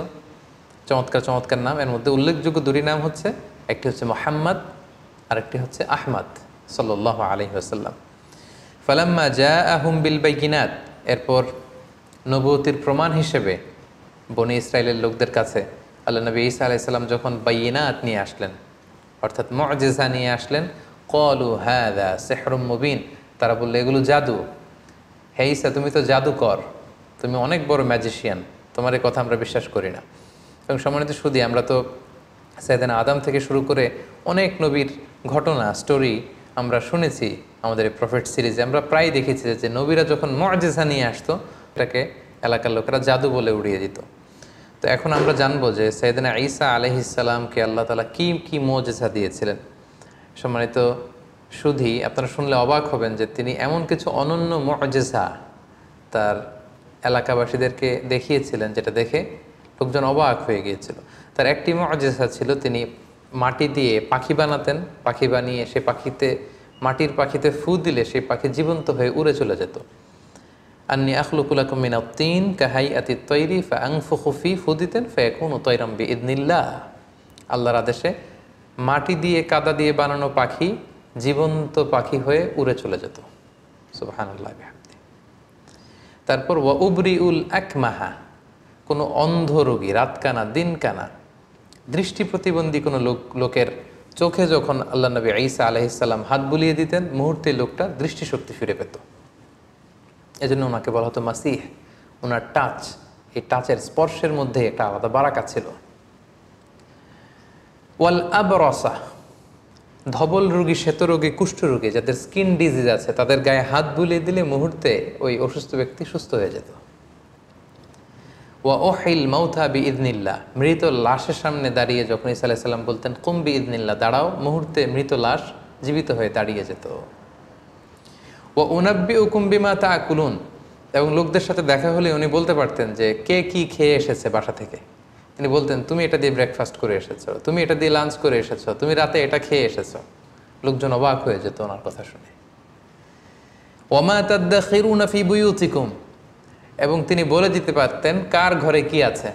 চমৎকার চমৎকার নাম। এর মধ্যে উল্লেখযোগ্য দুটি নাম হচ্ছে, একটি হচ্ছে মুহাম্মদ আর একটি হচ্ছে আহমদ সাল্লাল্লাহু আলাইহি ওয়াসাল্লাম। ফালাম্মা জাআহুম বিল বাইয়িনাত, এরপর নবুয়তির প্রমাণ হিসেবে বনী ইসরাইলের লোকদের কাছে আল্লাহ নবী ঈসা আলাইহিস সালাম যখন বাইয়িনাত নিয়ে আসলেন, অর্থাৎ মুআজিজা নিয়ে আসলেন, ক্বালু হাযা সিহরুম মুবিন, তারা বলল এগুলো জাদু। হে ঈসা, তুমি তো জাদুকর, তুমি অনেক বড় ম্যাজিশিয়ান, তোমার এই কথা আমরা বিশ্বাস করি না। এবং সম্মানিত সুধী, আমরা তো সাইয়েদনা আদম থেকে শুরু করে অনেক নবীর ঘটনা, স্টোরি আমরা শুনেছি আমাদের এই প্রফেট সিরিজে। আমরা প্রায় দেখেছি যে নবীরা যখন মুআজিজা নিয়ে আসতো, এটাকে এলাকার লোকেরা জাদু বলে উড়িয়ে দিত। তো এখন আমরা জানবো যে সাইয়েদনা ঈসা আলাইহিস সালামকে আল্লাহ তাআলা কি কি মুআজিজা দিয়েছিলেন। সম্মানিত সুধী, আপনারা শুনলে অবাক হবেন যে তিনি এমন কিছু অনন্য মুআজিজা তার এলাকাবাসীদেরকে দেখিয়েছিলেন, যেটা দেখে লোকজন অবাক হয়ে গিয়েছিল। তার একটি মুআজিজা ছিল, তিনি মাটি দিয়ে পাখি বানাতেন, পাখি বানিয়ে সে পাখিতে, মাটির পাখিতে ফু দিলে সেই পাখি জীবন্ত হয়ে উড়ে চলে যেত। আন্নী আখলুকু লাকুম মিনাত তিন কাহাইয়াতিত তৈরি ফাআনফুখু ফি, ফু দিতেন ফায়াকুনু তায়রাম বিইذনিল্লাহ, আল্লাহর আদেশে মাটি দিয়ে কাদা দিয়ে বানানো পাখি জীবন্ত পাখি হয়ে উড়ে চলে যেত। সুবহানাল্লাহ বিহামদি। তারপর ওয়া উবরিউল আকমাহা, কোনো অন্ধ রোগী, রাতকানা দিনকানা দৃষ্টি প্রতিবন্ধী কোনো লোকের চোখে যখন আল্লাহ নবী ঈসা আলাইহিস সালাম হাত বুলিয়ে দিতেন, মুহূর্তে লোকটা দৃষ্টিশক্তি ফিরে পেত। এজন্য ওনাকে বলা হতো মাসিহ। ওনার টাচ, এই টাচের স্পর্শের মধ্যে একটা আলাদা বারাকা ছিল। ওয়াল আবরসা, ধবল রোগী, শ্বেত রোগী, কুষ্ঠ রোগী, যাদের স্কিন ডিজিজ আছে, তাদের গায়ে হাত বুলিয়ে দিলে মুহূর্তে ওই অসুস্থ ব্যক্তি সুস্থ হয়ে যেত। ওয়া ওহিল মাউথা বিইذনিল্লাহ, মৃত লাশের সামনে দাঁড়িয়ে যখন ঈসা আলাইহিস সালাম বলতেন কুম বিইذনিল্লাহ, দাঁড়াও, মুহূর্তে মৃত লাশ জীবিত হয়ে দাঁড়িয়ে যেত। ওয়া উনাব্বিউকুম বিমা তাআকুলুন, এবং লোকদের সাথে দেখা হলে উনি বলতে পারতেন যে কে কি খেয়ে এসেছে বাসা থেকে। তিনি বলতেন, তুমি এটা দিয়ে ব্রেকফাস্ট করে এসেছো, তুমি এটা দিয়ে লাঞ্চ করে এসেছো, তুমি রাতে এটা খেয়ে এসেছো। লোকজন অবাক হয়ে যেত ওনার কথা শুনে। ওয়ামা তাদাখিরুনা ফি বুয়ুতিকুম, এবং তিনি বলে দিতে পারতেন কার ঘরে কি আছে,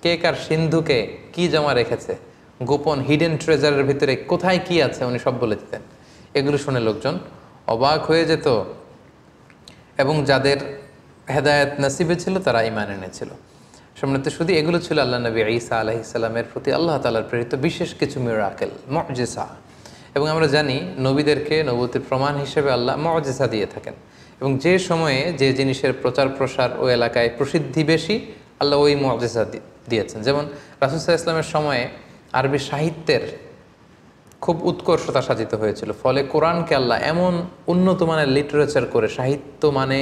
কে কার সিন্ধুকে কি জমা রেখেছে, গোপন হিডেন ট্রেজারের ভিতরে কোথায় কি আছে, উনি সব বলে দিতেন। এগুলো শুনে লোকজন অবাক হয়ে যেত, এবং যাদের হেদায়েত নসিবে ছিল তারা ঈমান এনেছিল। সম্মানিত শুধু এগুলো ছিল আল্লাহ নবী ঈসা আলাইহিস সালামের প্রতি আল্লাহ তাআলার প্রেরিত বিশেষ কিছু মিরাকেল, মুআজিজা। এবং আমরা জানি নবীদেরকে নবুয়তির প্রমাণ হিসেবে আল্লাহ মুআজিজা দিয়ে থাকেন, এবং যে সময়ে যে জিনিসের প্রচার প্রসার ওই এলাকায় প্রসিদ্ধি বেশি, আল্লাহ ওই মুআজিজা দিয়েছেন। যেমন রাসূল সাল্লাল্লাহু আলাইহি ওয়াসাল্লামের সময়ে আরবি সাহিত্যের খুব উৎকর্ষতা সাজিত হয়েছিল, ফলে কোরআনকে আল্লাহ এমন উন্নত মানের লিটারেচার করে, সাহিত্য মানে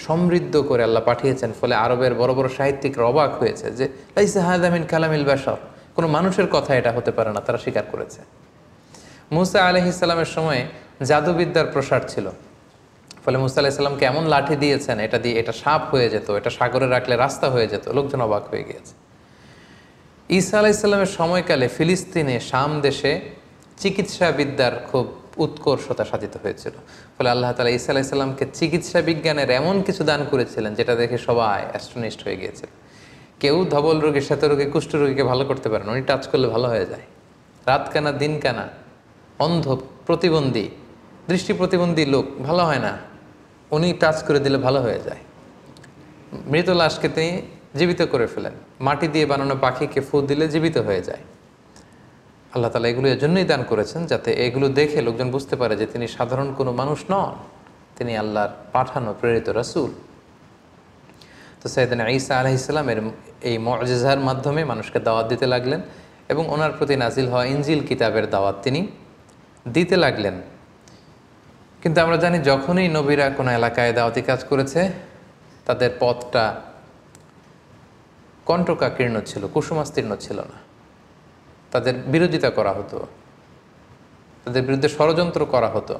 সমৃদ্ধ করে আল্লাহ পাঠিয়েছেন, ফলে আরবের বড় বড় সাহিত্যিকরা অবাক হয়েছে যে লাইসা হাযা মিন কালামিল বাশার, কোনো মানুষের কথা এটা হতে পারে না, তারা স্বীকার করেছে। মূসা আলাইহিস সালামের সময়ে জাদুবিদ্যার প্রসার ছিল, ফলে মূসা আলাইহিস সালামকে এমন লাঠি দিয়েছেন, এটা দিয়ে এটা সাপ হয়ে যেত, এটা সাগরে রাখলে রাস্তা হয়ে যেত। লোকজন অবাক হয়ে গিয়েছে। ঈসা আলাইহিস সালামের সময়কালে ফিলিস্তিনে, শাম দেশে চিকিৎসা বিদ্যার খুব উৎকর্ষতা সাধিত হয়েছিল, ফলে আল্লাহ তাআলা ঈসা আলাইহিস সালামকে চিকিৎসা বিজ্ঞানের এমন কিছু দান করেছিলেন যেটা দেখে সবাই অ্যাস্ট্রনিস্ট হয়ে গিয়েছিল। কেউ ধবল রোগী, শ্বেত রোগী, কুষ্ঠ রোগীকে ভালো করতে পারেন, উনি টাচ করলে ভালো হয়ে যায়। রাতকানা দিনকানা, অন্ধ, প্রতিবন্ধী, দৃষ্টি প্রতিবন্ধী লোক ভালো হয় না, উনি টাচ করে দিলে ভালো হয়ে যায়। মৃত লাশকে তিনি জীবিত করে ফেলেন, মাটি দিয়ে বানানো পাখিকে ফু দিলে জীবিত হয়ে যায়। আল্লাহ তাআলা এগুলো এজন্যই দান করেছেন যাতে এগুলো দেখে লোকজন বুঝতে পারে যে তিনি সাধারণ কোনো মানুষ নন, তিনি আল্লাহর পাঠানো প্রেরিত রাসূল। তো সাইয়েদনা ঈসা আলাইহিস সালামের এই মুআজিজার মাধ্যমে মানুষকে দাওয়াত দিতে লাগলেন, এবং ওনার প্রতি নাজিল হওয়া ইনজিল কিতাবের দাওয়াত তিনি দিতে লাগলেন। কিন্তু আমরা জানি যখনই নবীরা কোনো এলাকায় দাওয়াতি কাজ করেছে, তাদের পথটা কণ্টকাকীর্ণ ছিল, কুসুমাস্তীর্ণ ছিল না। তাদের বিরোধিতা করা হতো, তাদের বিরুদ্ধে ষড়যন্ত্র করা হতো,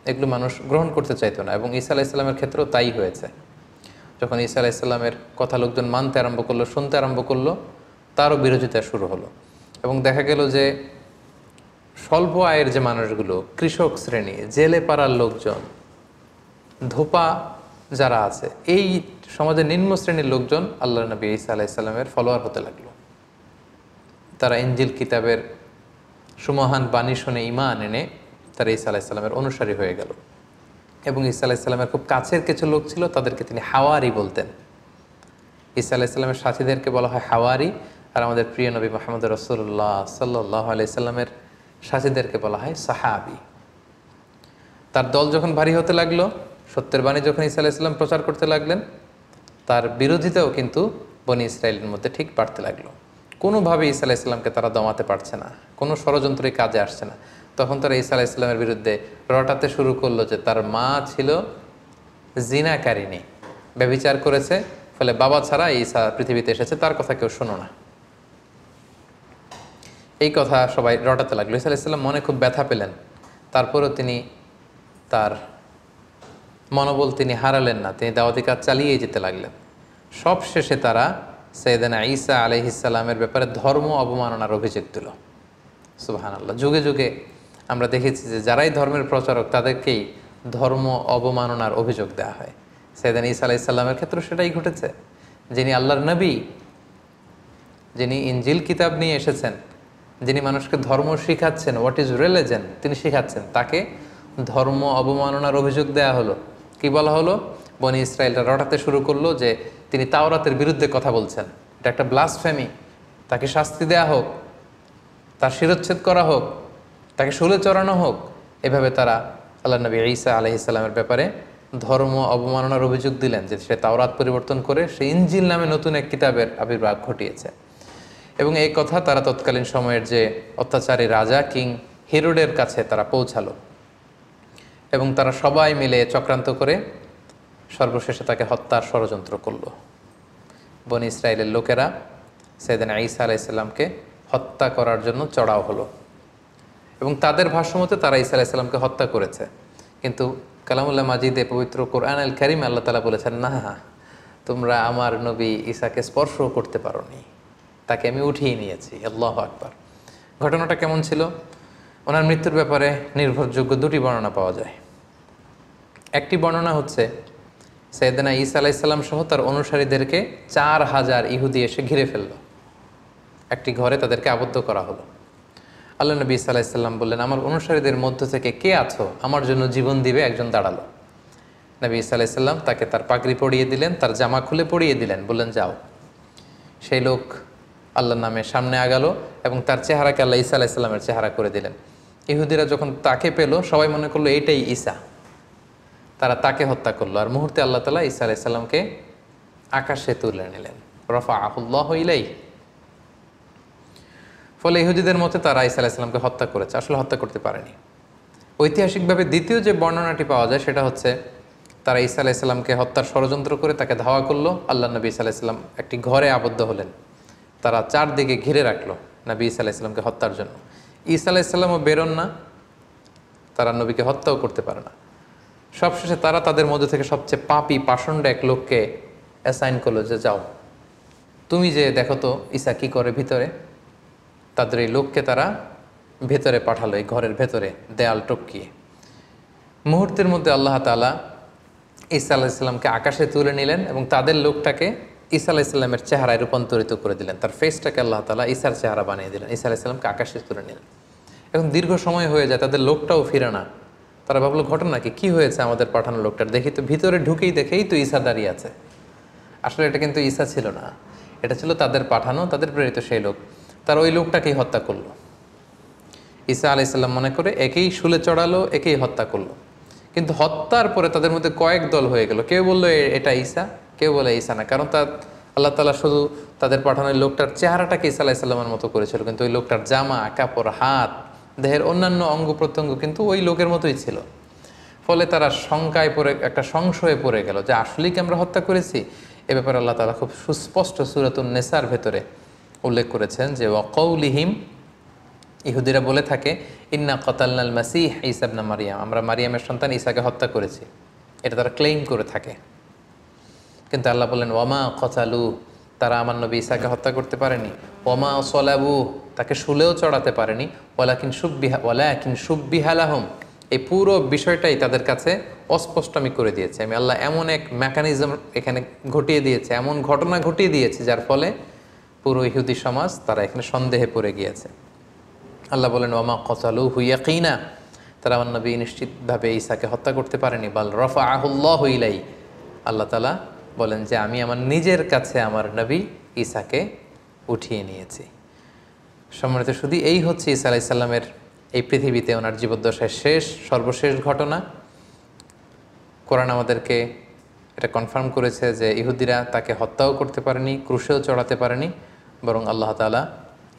এগুলো মানুষ গ্রহণ করতে চাইতো না। এবং ঈসা আলাইসাল্লামের ক্ষেত্রেও তাই হয়েছে। যখন ঈসা আলাইসাল্লামের কথা লোকজন মানতে আরম্ভ করলো, শুনতে আরম্ভ করলো, তারও বিরোধিতা শুরু হলো। এবং দেখা গেল যে স্বল্প আয়ের যে মানুষগুলো, কৃষক শ্রেণী, জেলে পাড়ার লোকজন, ধোপা যারা আছে, এই সমাজের নিম্ন শ্রেণীর লোকজন আল্লাহ নবী ঈসা আলাইসাল্লামের ফলোয়ার হতে লাগলো। তারা ইনজিল কিতাবের সুমহান বাণী শুনে ঈমান এনে তারা ঈসা আলাইসাল্লামের অনুসারী হয়ে গেল। এবং ঈসা আলাইসাল্লামের খুব কাছের কিছু লোক ছিল, তাদেরকে তিনি হাওয়ারি বলতেন। ঈসা আলাইসাল্লামের সাথীদেরকে বলা হয় হাওয়ারি, আর আমাদের প্রিয় নবী মুহাম্মদ রাসূলুল্লাহ সাল্লাল্লাহু আলাইহি সাল্লামের সাথীদেরকে বলা হয় সাহাবী। তার দল যখন ভারী হতে লাগলো, সত্যের বাণী যখন ঈসা আলাইসাল্লাম প্রচার করতে লাগলেন, তার বিরোধিতাও কিন্তু বনি ইসরায়েলের মধ্যে ঠিক বাড়তে লাগলো। কোনোভাবে ঈসা আলাইসাল্লামকে তারা দমাতে পারছে না, কোনো ষড়যন্ত্রই কাজে আসছে না। তখন তারা ঈসা আলাইসাল্লামের বিরুদ্ধে রটাতে শুরু করলো যে তার মা ছিল জিনাকারিনী, ব্যভিচার করেছে, ফলে বাবা ছাড়া ঈসা পৃথিবীতে এসেছে, তার কথা কেউ শোনো না। এই কথা সবাই রটাতে লাগলো। ঈসা আলাইসাল্লাম মনে খুব ব্যথা পেলেন, তারপরেও তিনি তার মনোবল তিনি হারালেন না, তিনি দাওয়াতি কাজ চালিয়ে যেতে লাগলেন। সব শেষে তারা সাইয়েদানা ঈসা আলাইহিস সালামের ব্যাপারে ধর্ম অবমাননার অভিযোগ দিল। সুবহানাল্লাহ। যুগে যুগে আমরা দেখেছি যে যারাই ধর্মের প্রচারক তাদেরকেই ধর্ম অবমাননার অভিযোগ দেওয়া হয়। সাইয়েদানা ঈসা আলাইহিস সালামের ক্ষেত্রে সেটাই ঘটেছে। যিনি আল্লাহর নবী, যিনি ইনজিল কিতাব নিয়ে এসেছেন, যিনি মানুষকে ধর্ম শিখাচ্ছেন, হোয়াট ইজ রিলিজন তিনি শিখাচ্ছেন, তাকে ধর্ম অবমাননার অভিযোগ দেওয়া হলো। কি বলা হলো? বনি ইসরায়েলরা রটাতে শুরু করলো যে তিনি তাওরাতের বিরুদ্ধে কথা বলছেন, এটা একটা ব্লাসফেমি, তাকে শাস্তি দেয়া হোক, তার শিরচ্ছেদ করা হোক, তাকে শুলে চড়ানো হোক। এভাবে তারা আল্লাহ নবী ঈসা আলাইহিস সালামের ব্যাপারে ধর্ম অবমাননার অভিযোগ দিলেন যে সে তাওরাত পরিবর্তন করে সে ইনজিল নামে নতুন এক কিতাবের আবির্ভাব ঘটিয়েছে। এবং এই কথা তারা তৎকালীন সময়ের যে অত্যাচারী রাজা কিং হেরোডের কাছে তারা পৌঁছালো, এবং তারা সবাই মিলে চক্রান্ত করে সর্বশেষে তাকে হত্যার ষড়যন্ত্র করলো। বনি ইসরায়েলের লোকেরা সাইয়েদানা ঈসা আলাইহিস সালামকে হত্যা করার জন্য চড়াও হলো, এবং তাদের ভাষ্যমতে তারা ঈসা আলাইহিস সালামকে হত্যা করেছে। কিন্তু কালামুল্লাহ মাজিদে পবিত্র কোরআন আল কারীম আল্লাহ তাআলা বলেছেন, না, তোমরা আমার নবী ঈসাকে স্পর্শও করতে পারোনি, তাকে আমি উঠিয়ে নিয়েছি। আল্লাহু আকবার। ঘটনাটা কেমন ছিল? ওনার মৃত্যুর ব্যাপারে নির্ভরযোগ্য দুটি বর্ণনা পাওয়া যায়। একটি বর্ণনা হচ্ছে সাইয়েদানা ঈসা আলাইহিস সালাম সহ তার অনুসারীদেরকে 4000 ইহুদি এসে ঘিরে ফেলল, একটি ঘরে তাদেরকে আবদ্ধ করা হলো। আল্লাহ নবী ঈসা আলাইহিস সালাম বললেন, আমার অনুসারীদের মধ্য থেকে কে আছো আমার জন্য জীবন দিবে? একজন দাঁড়ালো। নবী ঈসা আলাইহিস সালাম তাকে তার পাগড়ি পরিয়ে দিলেন, তার জামা খুলে পরিয়ে দিলেন, বললেন যাও। সেই লোক আল্লাহর নামে সামনে আগালো এবং তার চেহারাকে আল্লাহ ঈসা আলাইহিস সালামের চেহারা করে দিলেন। ইহুদিরা যখন তাকে পেল সবাই মনে করলো এইটাই ঈসা, তারা তাকে হত্যা করলো। আর মুহূর্তে আল্লাহ তাআলা ঈসা আলাইহিস সালামকে আকাশে তুলে নিলেন, রাফাআহুল্লাহু ইলাইহি। ফলে ইহুদিদের মতে তারা ঈসা আলাইহিস সালামকে হত্যা করেছে, আসলে হত্যা করতে পারেনি। ঐতিহাসিকভাবে দ্বিতীয় যে বর্ণনাটি পাওয়া যায় সেটা হচ্ছে তারা ঈসা আলাইহিস সালামকে হত্যার ষড়যন্ত্র করে তাকে ধাওয়া করলো। আল্লাহ নবী ঈসা আলাইহিস সালাম একটি ঘরে আবদ্ধ হলেন, তারা চারদিকে ঘিরে রাখলো নবী ঈসা আলাইহিস সালামকে হত্যার জন্য। ঈসা আলাইহিস সালামও বেরোন না, তারা নবীকে হত্যাও করতে পারে না। সবশেষে তারা তাদের মধ্যে থেকে সবচেয়ে পাপী পাষণ্ড এক লোককে অ্যাসাইন করলো যে যাও তুমি যে দেখো তো ঈসা কী করে ভিতরে। তাদের এই লোককে তারা ভেতরে পাঠালো, এই ঘরের ভেতরে দেয়াল টপকিয়ে। মুহূর্তের মধ্যে আল্লাহ তাআলা ঈসা আলাইহিস সালামকে আকাশে তুলে নিলেন এবং তাদের লোকটাকে ঈসা আলাইহিস সালামের চেহারায় রূপান্তরিত করে দিলেন, তার ফেসটাকে আল্লাহ তাআলা ঈসার চেহারা বানিয়ে দিলেন। ঈসা আলাইহিস সালামকে আকাশে তুলে নিলেন। এখন দীর্ঘ সময় হয়ে যায়, তাদের লোকটাও ফিরে না। তারা ভাবলো ঘটনা কি হয়েছে আমাদের পাঠানো লোকটার? দেখি তো, ভিতরে ঢুকেই দেখেই তো ঈসা দাঁড়িয়ে আছে। আসলে এটা কিন্তু ঈসা ছিল না, এটা ছিল তাদের পাঠানো, তাদের প্রেরিত সেই লোক। তারা ওই লোকটাকেই হত্যা করলো। ঈসা আলাইহিস সালাম মনে করে একেই শুলে চড়ালো, একেই হত্যা করলো। কিন্তু হত্যার পরে তাদের মধ্যে কয়েক দল হয়ে গেল, কেউ বললো এটা ঈসা, কেউ বলে ঈসা না। কারণ তার আল্লাহ তাআলা শুধু তাদের পাঠানো লোকটার চেহারাটাকে ঈসা আলাইহিস সালামের মতো করেছিল, কিন্তু ওই লোকটার জামা কাপড়, হাত, দেহের অন্যান্য অঙ্গ প্রত্যঙ্গ কিন্তু ওই লোকের মতোই ছিল। ফলে তারা শঙ্কায় পড়ে, একটা সংশয়ে পড়ে গেল যে আসলেই কি আমরা হত্যা করেছি? এ ব্যাপারে আল্লাহ তাআলা খুব সুস্পষ্ট সূরাতুন নিসার ভেতরে উল্লেখ করেছেন যে ওয়াকাউলিহিম, ইহুদিরা বলে থাকে, ইন্না কাতালনাল মাসিহ ঈসা ইবনে মারিয়াম, আমরা মারিয়ামের সন্তান ঈসাকে হত্যা করেছি, এটা তারা ক্লেইম করে থাকে। কিন্তু আল্লাহ বললেন ওয়ামা কতালু, তারা আমার নবী ঈসাকে হত্যা করতে পারেনি। ওয়ামা সলাবু, তাকে শুলেও চড়াতে পারেনি। ওয়ালাকিন সুব্বিহা লাহুম, এই পুরো বিষয়টাই তাদের কাছে অস্পষ্ট আমি করে দিয়েছি। আমি আল্লাহ এমন এক মেকানিজম এখানে ঘটিয়ে দিয়েছে, এমন ঘটনা ঘটিয়ে দিয়েছে, যার ফলে পুরো ইহুদি সমাজ তারা এখানে সন্দেহে পড়ে গিয়েছে। আল্লাহ বলেন ওয়ামা কতালুহু ইয়াকিনা, তারা আমার নবী নিশ্চিতভাবে ঈসাকে হত্যা করতে পারেনি। বাল রাফাআহুল্লাহু ইলাই, আল্লাহ তাআলা বলেন যে আমি আমার নিজের কাছে আমার নবী ঈসাকে উঠিয়ে নিয়েছি। সম্মানিত শুধু এই হচ্ছে ঈসা আলাইহিস সালামের এই পৃথিবীতে ওনার জীবদ্দশায় সর্বশেষ ঘটনা। কোরআন আমাদেরকে এটা কনফার্ম করেছে যে ইহুদিরা তাকে হত্যাও করতে পারেনি, ক্রুশেও চড়াতে পারেনি, বরং আল্লাহ তাআলা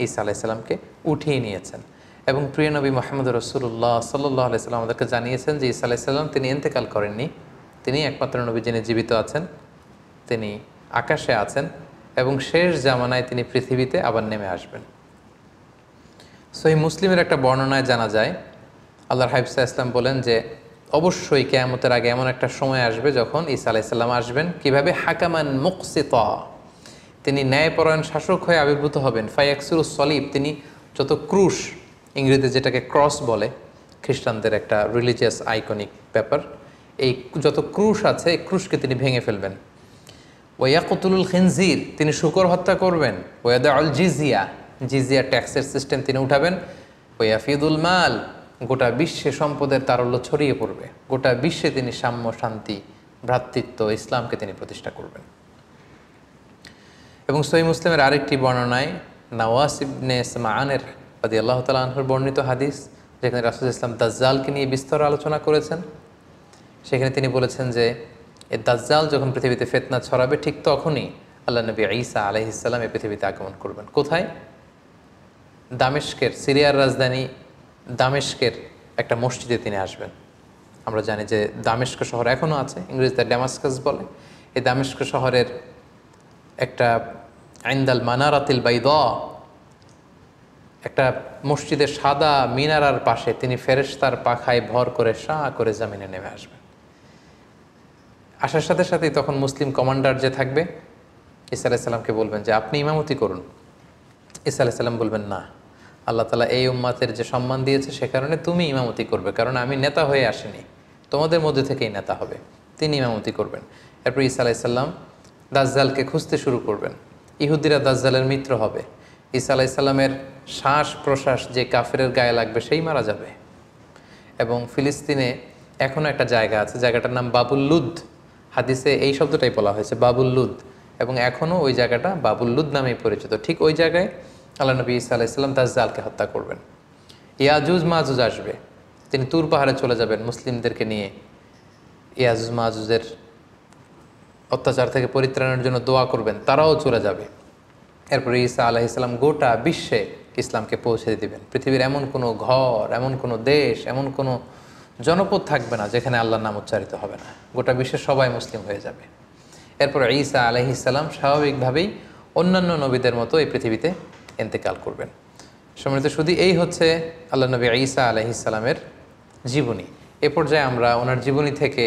ঈসা আলাইহিস সালামকে উঠিয়ে নিয়েছেন। এবং প্রিয় নবী মুহাম্মদ রাসূলুল্লাহ সাল্লাল্লাহু আলাইহি সাল্লাম আমাদেরকে জানিয়েছেন যে ঈসা আলাইহিস সালাম তিনি ইন্তেকাল করেননি, তিনি একমাত্র নবী যিনি জীবিত আছেন, তিনি আকাশে আছেন এবং শেষ জামানায় তিনি পৃথিবীতে আবার নেমে আসবেন। সহিহ মুসলিমের একটা বর্ণনায় জানা যায়, আল্লাহর হাবিব সাল্লাল্লাহু আলাইহি ওয়াসাল্লাম বলেন যে অবশ্যই কিয়ামতের আগে এমন একটা সময় আসবে যখন ঈসা আলাইহিস সালাম আসবেন কিভাবে, হাকামান মুকসিতা, তিনি ন্যায়পরায়ণ শাসক হয়ে আবির্ভূত হবেন। ফায়াকসুরুস সলিব, তিনি যত ক্রুশ, ইংরেজিতে যেটাকে ক্রস বলে, খ্রিস্টানদের একটা রিলিজিয়াস আইকনিক ব্যাপার, এই যত ক্রুশ আছে এই ক্রুশকে তিনি ভেঙে ফেলবেন। ওয়াকুতুলুল খিনজির, তিনি শূকর হত্যা করবেন। ওয়াদাউল জিজিয়া, জিজিয়া ট্যাক্সের সিস্টেম তিনি উঠাবেন। ওয়াফিদুল মাল, গোটা বিশ্বে সম্পদের তারল্য ছড়িয়ে পড়বে, গোটা বিশ্বে তিনি সাম্য, শান্তি, ভ্রাতৃত্ব, ইসলামকে তিনি প্রতিষ্ঠা করবেন। এবং সহিহ মুসলিমের আরেকটি বর্ণনায় নাওয়াস ইবনে সামআনের রাদিয়াল্লাহু তাআলা আনহুর বর্ণিত হাদিস, যেখানে রাসূল ইসলাম দাজ্জালকে নিয়ে বিস্তর আলোচনা করেছেন, সেখানে তিনি বলেছেন যে এই দাজ্জাল যখন পৃথিবীতে ফিতনা ছড়াবে ঠিক তখনই আল্লাহ নবী ঈসা আলাইহিস সালাম এই পৃথিবীতে আগমন করবেন। কোথায়? দামেস্কের, সিরিয়ার রাজধানী দামেস্কের একটা মসজিদে তিনি আসবেন। আমরা জানি যে দামেস্ক শহর এখনও আছে, ইংরেজিতে ড্যামাস্কাস বলে। এই দামেস্ক শহরের একটা আইন্দাল মানারাতিল বাইদা, একটা মসজিদের সাদা মিনারার পাশে তিনি ফেরেশতার পাখায় ভর করে শাঁ করে জমিনে নেমে আসবেন। আসার সাথে সাথেই তখন মুসলিম কমান্ডার যে থাকবে ঈসা আলাইহিস সালামকে বলবেন যে আপনি ইমামতি করুন। ঈসা আলাইহিস সালাম বলবেন না, আল্লাহ তাআলা এই উম্মাতের যে সম্মান দিয়েছে সে কারণে তুমি ইমামতি করবে, কারণ আমি নেতা হয়ে আসিনি, তোমাদের মধ্যে থেকেই নেতা হবে, তিনি ইমামতি করবেন। এরপর ঈসা আলাইহিস সালাম দাজ্জালকে খুঁজতে শুরু করবেন। ইহুদিরা দাজ্জালের মিত্র হবে। ঈসা আলাইহিস সালামের শ্বাস প্রশ্বাস যে কাফেরের গায়ে লাগবে সেই মারা যাবে। এবং ফিলিস্তিনে এখনও একটা জায়গা আছে, জায়গাটার নাম বাবুল লুদ, হাদিসে এই শব্দটাই বলা হয়েছে, বাবুল লুদ, এবং এখনও ওই জায়গাটা বাবুল লুদ নামেই পরিচিত। ঠিক ওই জায়গায় আল্লাহ নবী ঈসা আলাইহিস সালাম দাজ্জালকে হত্যা করবেন। ইয়াজুজ মাজুজ আসবে, তিনি তুর পাহাড়ে চলে যাবেন মুসলিমদেরকে নিয়ে, ইয়াজুজ মাজুজের অত্যাচার থেকে পরিত্রাণের জন্য দোয়া করবেন, তারাও চলে যাবে। এরপরে ঈসা আলাইহিস সালাম গোটা বিশ্বে ইসলামকে পৌঁছে দিবেন। পৃথিবীর এমন কোনো ঘর, এমন কোনো দেশ, এমন কোনো জনপদ থাকবে না যেখানে আল্লাহর নাম উচ্চারিত হবে না, গোটা বিশ্বের সবাই মুসলিম হয়ে যাবে। এরপরে ঈসা আলাইহিস সালাম স্বাভাবিকভাবেই অন্যান্য নবীদের মতো এই পৃথিবীতে ইন্তেকাল করবেন। সম্মানিত শুধু এই হচ্ছে আল্লাহ নবী ঈসা আলাইহিস সালামের জীবনী। এ পর্যায়ে আমরা ওনার জীবনী থেকে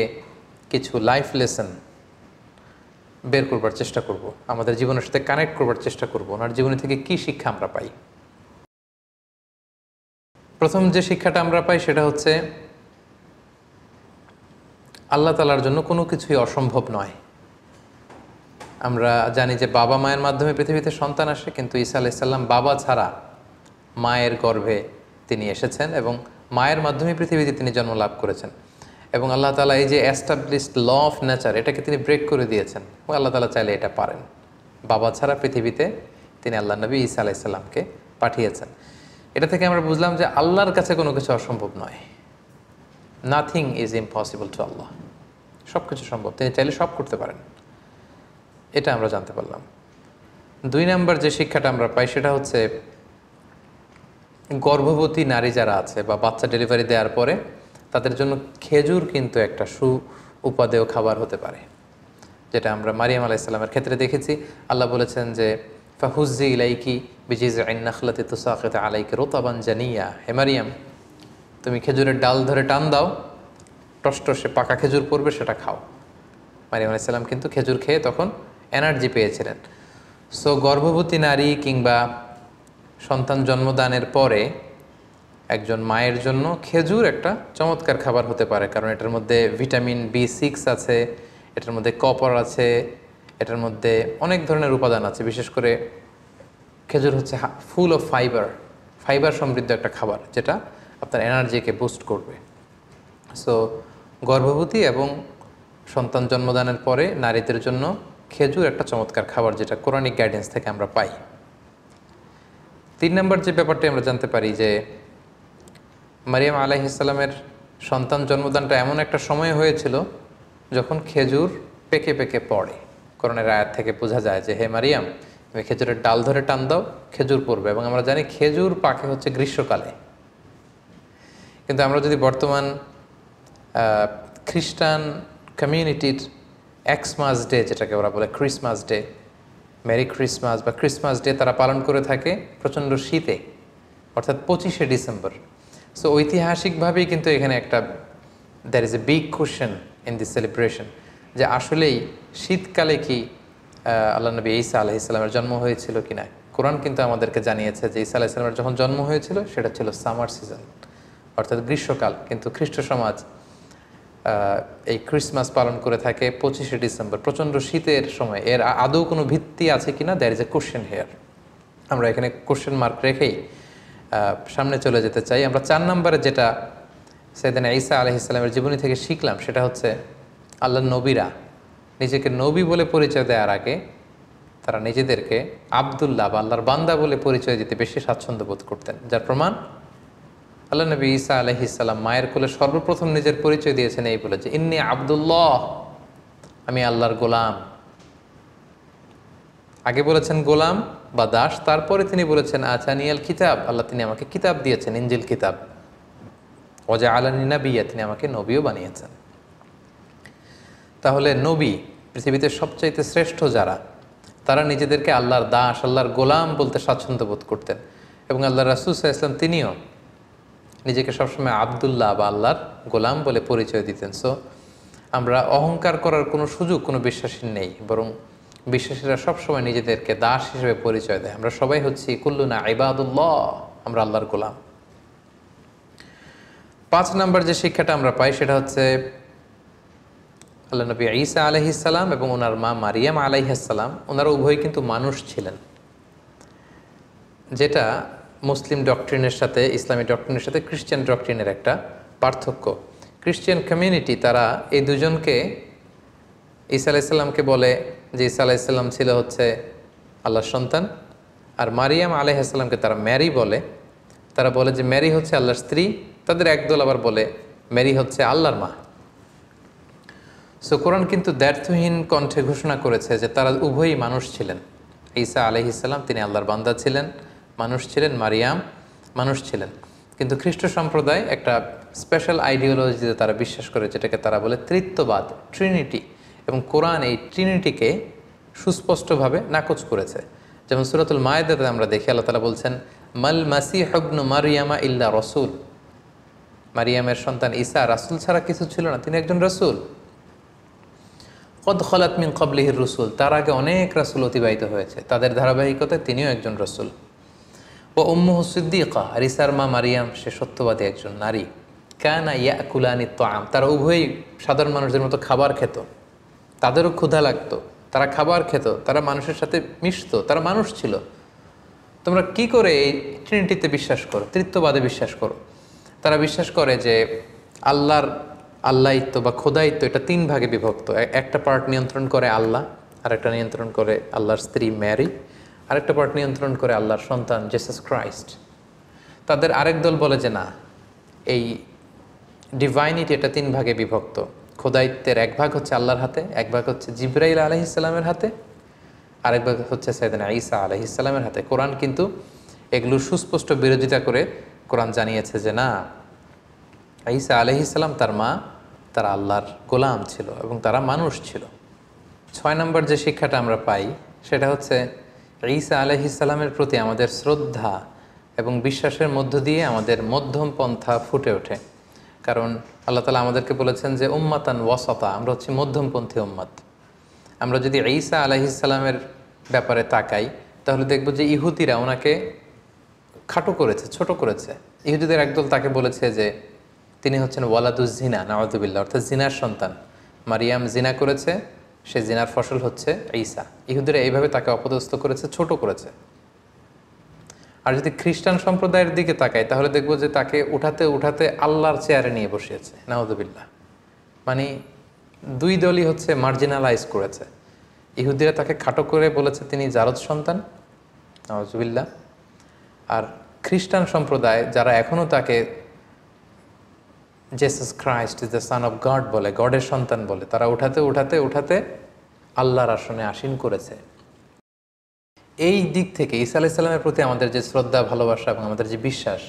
কিছু লাইফ লেসন বের করবার চেষ্টা করব, আমাদের জীবনের সাথে কানেক্ট করবার চেষ্টা করব, ওনার জীবনী থেকে কি শিক্ষা আমরা পাই। প্রথম যে শিক্ষাটা আমরা পাই সেটা হচ্ছে আল্লাহ তাআলার জন্য কোনো কিছুই অসম্ভব নয়। আমরা জানি যে বাবা মায়ের মাধ্যমে পৃথিবীতে সন্তান আসে, কিন্তু ঈসা আলাইহিস সালাম বাবা ছাড়া মায়ের গর্ভে তিনি এসেছেন এবং মায়ের মাধ্যমে পৃথিবীতে তিনি জন্ম লাভ করেছেন। এবং আল্লাহ তাআলা এই যে এস্টাবলিশড ল অফ নেচার, এটাকে তিনি ব্রেক করে দিয়েছেন এবং আল্লাহ তাআলা চাইলে এটা পারেন। বাবা ছাড়া পৃথিবীতে তিনি আল্লাহ নবী ঈসা আলাইহিস সালামকে পাঠিয়েছেন। এটা থেকে আমরা বুঝলাম যে আল্লাহর কাছে কোনো কিছু অসম্ভব নয়। নাথিং ইজ ইম্পসিবল টু আল্লাহ, সব কিছু সম্ভব, তিনি চাইলে সব করতে পারেন, এটা আমরা জানতে পারলাম। 2 নম্বর যে শিক্ষাটা আমরা পাই সেটা হচ্ছে গর্ভবতী নারী যারা আছে বা বাচ্চা ডেলিভারি দেওয়ার পরে তাদের জন্য খেজুর কিন্তু একটা উপাদেয় খাবার হতে পারে। যেটা আমরা মারিয়াম আলাইহিসসালামের ক্ষেত্রে দেখেছি। আল্লাহ বলেছেন যে ফাহুজ্জি ইলাইকি বিজিজইন নাখলাতি তুসাকিত আলাইকি রুতাবান জানিয়া, হে মারিয়াম তুমি খেজুরের ডাল ধরে টান দাও, টসটসে পাকা খেজুর পড়বে, সেটা খাও। মারিয়াম আলাইহিসসালাম কিন্তু খেজুর খেয়ে তখন এনার্জি পেয়েছিলেন। সো গর্ভবতী নারী কিংবা সন্তান জন্মদানের পরে একজন মায়ের জন্য খেজুর একটা চমৎকার খাবার হতে পারে, কারণ এটার মধ্যে ভিটামিন B6 আছে, এটার মধ্যে কপার আছে, এটার মধ্যে অনেক ধরনের উপাদান আছে। বিশেষ করে খেজুর হচ্ছে ফুল অফ ফাইবার সমৃদ্ধ একটা খাবার, যেটা আপনার এনার্জিকে বুস্ট করবে। সো গর্ভবতী এবং সন্তান জন্মদানের পরে নারীদের জন্য খেজুর একটা চমৎকার খাবার, যেটা কোরআনিক গাইডেন্স থেকে আমরা পাই। 3 নম্বর যে ব্যাপারটি আমরা জানতে পারি যে মারিয়াম আলাইহিসসালামের সন্তান জন্মদানটা এমন একটা সময় হয়েছিল যখন খেজুর পেকে পেকে পড়ে। কোরআনের আয়াত থেকে বোঝা যায় যে হে মারিয়াম তুমি খেজুরের ডাল ধরে টান দাও, খেজুর পড়বে। এবং আমরা জানি খেজুর পাকে হচ্ছে গ্রীষ্মকালে। কিন্তু আমরা যদি বর্তমান খ্রিস্টান কমিউনিটির এক্সমাস ডে, যেটাকে ওরা বলে ক্রিসমাস ডে, মেরি ক্রিসমাস বা ক্রিসমাস ডে, তারা পালন করে থাকে প্রচণ্ড শীতে, অর্থাৎ 25শে ডিসেম্বর। সো ঐতিহাসিকভাবেই কিন্তু এখানে একটা there is a big question in this celebration, যে আসলেই শীতকালে কি আল্লাহ নবী ঈসা আলাইহিসসালামের জন্ম হয়েছিল কি না। কোরআন কিন্তু আমাদেরকে জানিয়েছে যে ঈসা আলাইহিসসালামের যখন জন্ম হয়েছিল সেটা ছিল সামার সিজন, অর্থাৎ গ্রীষ্মকাল। কিন্তু খ্রিস্ট সমাজ এই ক্রিসমাস পালন করে থাকে 25শে ডিসেম্বর, প্রচণ্ড শীতের সময়। এর আদৌ কোনো ভিত্তি আছে কি না, there is a question here. আমরা এখানে কোশ্চেন মার্ক রেখেই সামনে চলে যেতে চাই। আমরা 4 নম্বরে যেটা সাইয়েদনা ঈসা আলাইহিসসালামের জীবনী থেকে শিখলাম সেটা হচ্ছে আল্লাহর নবীরা নিজেকে নবী বলে পরিচয় দেওয়ার আগে তারা নিজেদেরকে আব্দুল্লাহ বা আল্লাহর বান্দা বলে পরিচয় দিতে বেশি স্বাচ্ছন্দ্য বোধ করতেন। যার প্রমাণ আল্লাহ নবী ঈসা আলাইহিসসালাম মায়ের কোলে সর্বপ্রথম নিজের পরিচয় দিয়েছেন এই বলে যে ইন্নী আব্দুল্লাহ, আমি আল্লাহর গোলাম। আগে বলেছেন গোলাম বা দাস, তারপরে তিনি বলেছেন আতানিয়াল কিতাব, আল্লাহ তিনি আমাকে কিতাব দিয়েছেন, ইনজিল কিতাব। ওয়াজআলানি নাবিয়্যা, তিনি আমাকে নবীও বানিয়েছেন। তাহলে নবী, পৃথিবীতে সবচাইতে শ্রেষ্ঠ যারা, তারা নিজেদেরকে আল্লাহর দাস, আল্লাহর গোলাম বলতে স্বাচ্ছন্দ্য বোধ করতেন। এবং আল্লাহ রাসূল সাল্লাল্লাহু আলাইহি ওয়াসাল্লাম তিনিও নিজেকে সবসময় আব্দুল্লাহ বা আল্লাহর গোলাম বলে পরিচয় দিতেন। সো আমরা অহংকার করার কোনো সুযোগ কোনো বিশ্বাসীর নেই, বরং বিশ্বাসীরা সবসময় নিজেদেরকে দাস হিসেবে পরিচয় দেয়। আমরা সবাই হচ্ছি কুল্লুনা ইবাদুল্লাহ, আমরা আল্লাহর গোলাম। 5 নম্বর যে শিক্ষাটা আমরা পাই সেটা হচ্ছে আল্লাহ নবী ঈসা আলাইহিসসালাম এবং ওনার মা মারিয়াম আলাইহিসসালাম, ওনারা উভয় কিন্তু মানুষ ছিলেন, যেটা মুসলিম ডক্ট্রিনের সাথে, ইসলামী ডক্ট্রিনের সাথে খ্রিস্টান ডক্ট্রিনের একটা পার্থক্য। খ্রিস্টান কমিউনিটি তারা এই দুজনকে, ঈসা আলাইহিসসালামকে বলে যে ঈসা আলাইহিসসালাম ছিল হচ্ছে আল্লাহর সন্তান, আর মারিয়াম আলাইহিসসালামকে তারা ম্যারি বলে। তারা বলে যে ম্যারি হচ্ছে আল্লাহর স্ত্রী। তাদের একদল আবার বলে ম্যারি হচ্ছে আল্লাহর মা। সো কোরআন কিন্তু দ্ব্যর্থহীন কণ্ঠে ঘোষণা করেছে যে তারা উভয়ই মানুষ ছিলেন। ঈসা আলাইহিসসালাম তিনি আল্লাহর বান্দা ছিলেন, মানুষ ছিলেন, মারিয়াম মানুষ ছিলেন। কিন্তু খ্রিস্ট সম্প্রদায় একটা স্পেশাল আইডিওলজিতে তারা বিশ্বাস করে, যেটাকে তারা বলে ত্রিত্ববাদ, ট্রিনিটি। এবং কোরআন এই ট্রিনিটিকে সুস্পষ্টভাবে নাকচ করেছে। যেমন সূরাতুল মায়েদাতে আমরা দেখি আল্লাহ তাআলা বলছেন মাল মাসিহু ইবনু মারইয়ামা ইল্লা রাসূল, মারিয়ামের সন্তান ঈসা রাসূল ছাড়া কিছু ছিল না, তিনি একজন রাসূল। কদ খালাত মিন ক্বাবলিহির রাসূল, তার আগে অনেক রাসূল অতিবাহিত হয়েছে, তাদের ধারাবাহিকতায় তিনিও একজন রাসূল। ও উম্মুহু সিদ্দীকা, আর ঈসার মা মারিয়াম সে সত্যবাদী একজন নারী। কানা ইয়াকুলানি তাআম, তারা উভয়ই সাধারণ মানুষদের মতো খাবার খেত, তাদেরও ক্ষুধা লাগতো, তারা খাবার খেত, তারা মানুষের সাথে মিশতো, তারা মানুষ ছিল। তোমরা কি করে এই ট্রিনিটিতে বিশ্বাস করো, ত্রিত্ববাদে বিশ্বাস করো? তারা বিশ্বাস করে যে আল্লাহিত্ব বা খোদায়িত্ব এটা 3 ভাগে বিভক্ত। একটা পার্ট নিয়ন্ত্রণ করে আল্লাহ, আরেকটা নিয়ন্ত্রণ করে আল্লাহর স্ত্রী ম্যারি, আরেকটা পার্ট নিয়ন্ত্রণ করে আল্লাহর সন্তান জিসাস ক্রাইস্ট। তাদের আরেক দল বলে যে না, এই ডিভাইনিটি এটা 3 ভাগে বিভক্ত। খোদায়িত্বের 1 ভাগ হচ্ছে আল্লাহর হাতে, 1 ভাগ হচ্ছে জিবরাইল আলাইহিসসালামের হাতে, আরেক ভাগ হচ্ছে সাইয়েদনা ঈসা আলাইহিসসালামের হাতে। কোরআন কিন্তু এগুলো সুস্পষ্ট বিরোধিতা করে কোরআন জানিয়েছে যে না, ঈসা আলাইহিসসালাম তার মা, তারা আল্লাহর গোলাম ছিল এবং তারা মানুষ ছিল। 6 6 নম্বর যে শিক্ষাটা আমরা পাই সেটা হচ্ছে ঈসা আলাইহিস সালামের প্রতি আমাদের শ্রদ্ধা এবং বিশ্বাসের মধ্য দিয়ে আমাদের মধ্যম পন্থা ফুটে ওঠে। কারণ আল্লাহ তাআলা আমাদেরকে বলেছেন যে উম্মাতান ওয়াসাতা, আমরা হচ্ছি মধ্যমপন্থী উম্মত। আমরা যদি ঈসা আলাইহিস সালামের ব্যাপারে তাকাই তাহলে দেখব যে ইহুদিরা ওনাকে খাটো করেছে, ছোট করেছে। ইহুদিদের একদল তাকে বলেছে যে তিনি হচ্ছেন ওয়ালাদুজ জিনা, নাউযুবিল্লাহ, অর্থাৎ জিনার সন্তান। মারিয়াম জিনা করেছে, সে জিনার ফসল হচ্ছে ঈসা। ইহুদিরা এইভাবে তাকে অপদস্থ করেছে, ছোট করেছে। আর যদি খ্রিস্টান সম্প্রদায়ের দিকে তাকাই তাহলে দেখব যে তাকে উঠাতে উঠাতে আল্লাহর চেয়ারে নিয়ে বসিয়েছে, নাউযুবিল্লাহ। মানে দুই দলই হচ্ছে মার্জিনালাইজ করেছে। ইহুদিরা তাকে খাটো করে বলেছে তিনি জারদ সন্তান, নাউযুবিল্লাহ। আর খ্রিস্টান সম্প্রদায় যারা এখনও তাকে Jesus Christ is the son of god বলে, গডের সন্তান বলে, তারা উঠাতে উঠাতে উঠাতে আল্লাহর আসনে আসীন করেছে। এই দিক থেকে ঈসা আলাইহিস সালামের প্রতি আমাদের যে শ্রদ্ধা, ভালোবাসা এবং আমাদের যে বিশ্বাস,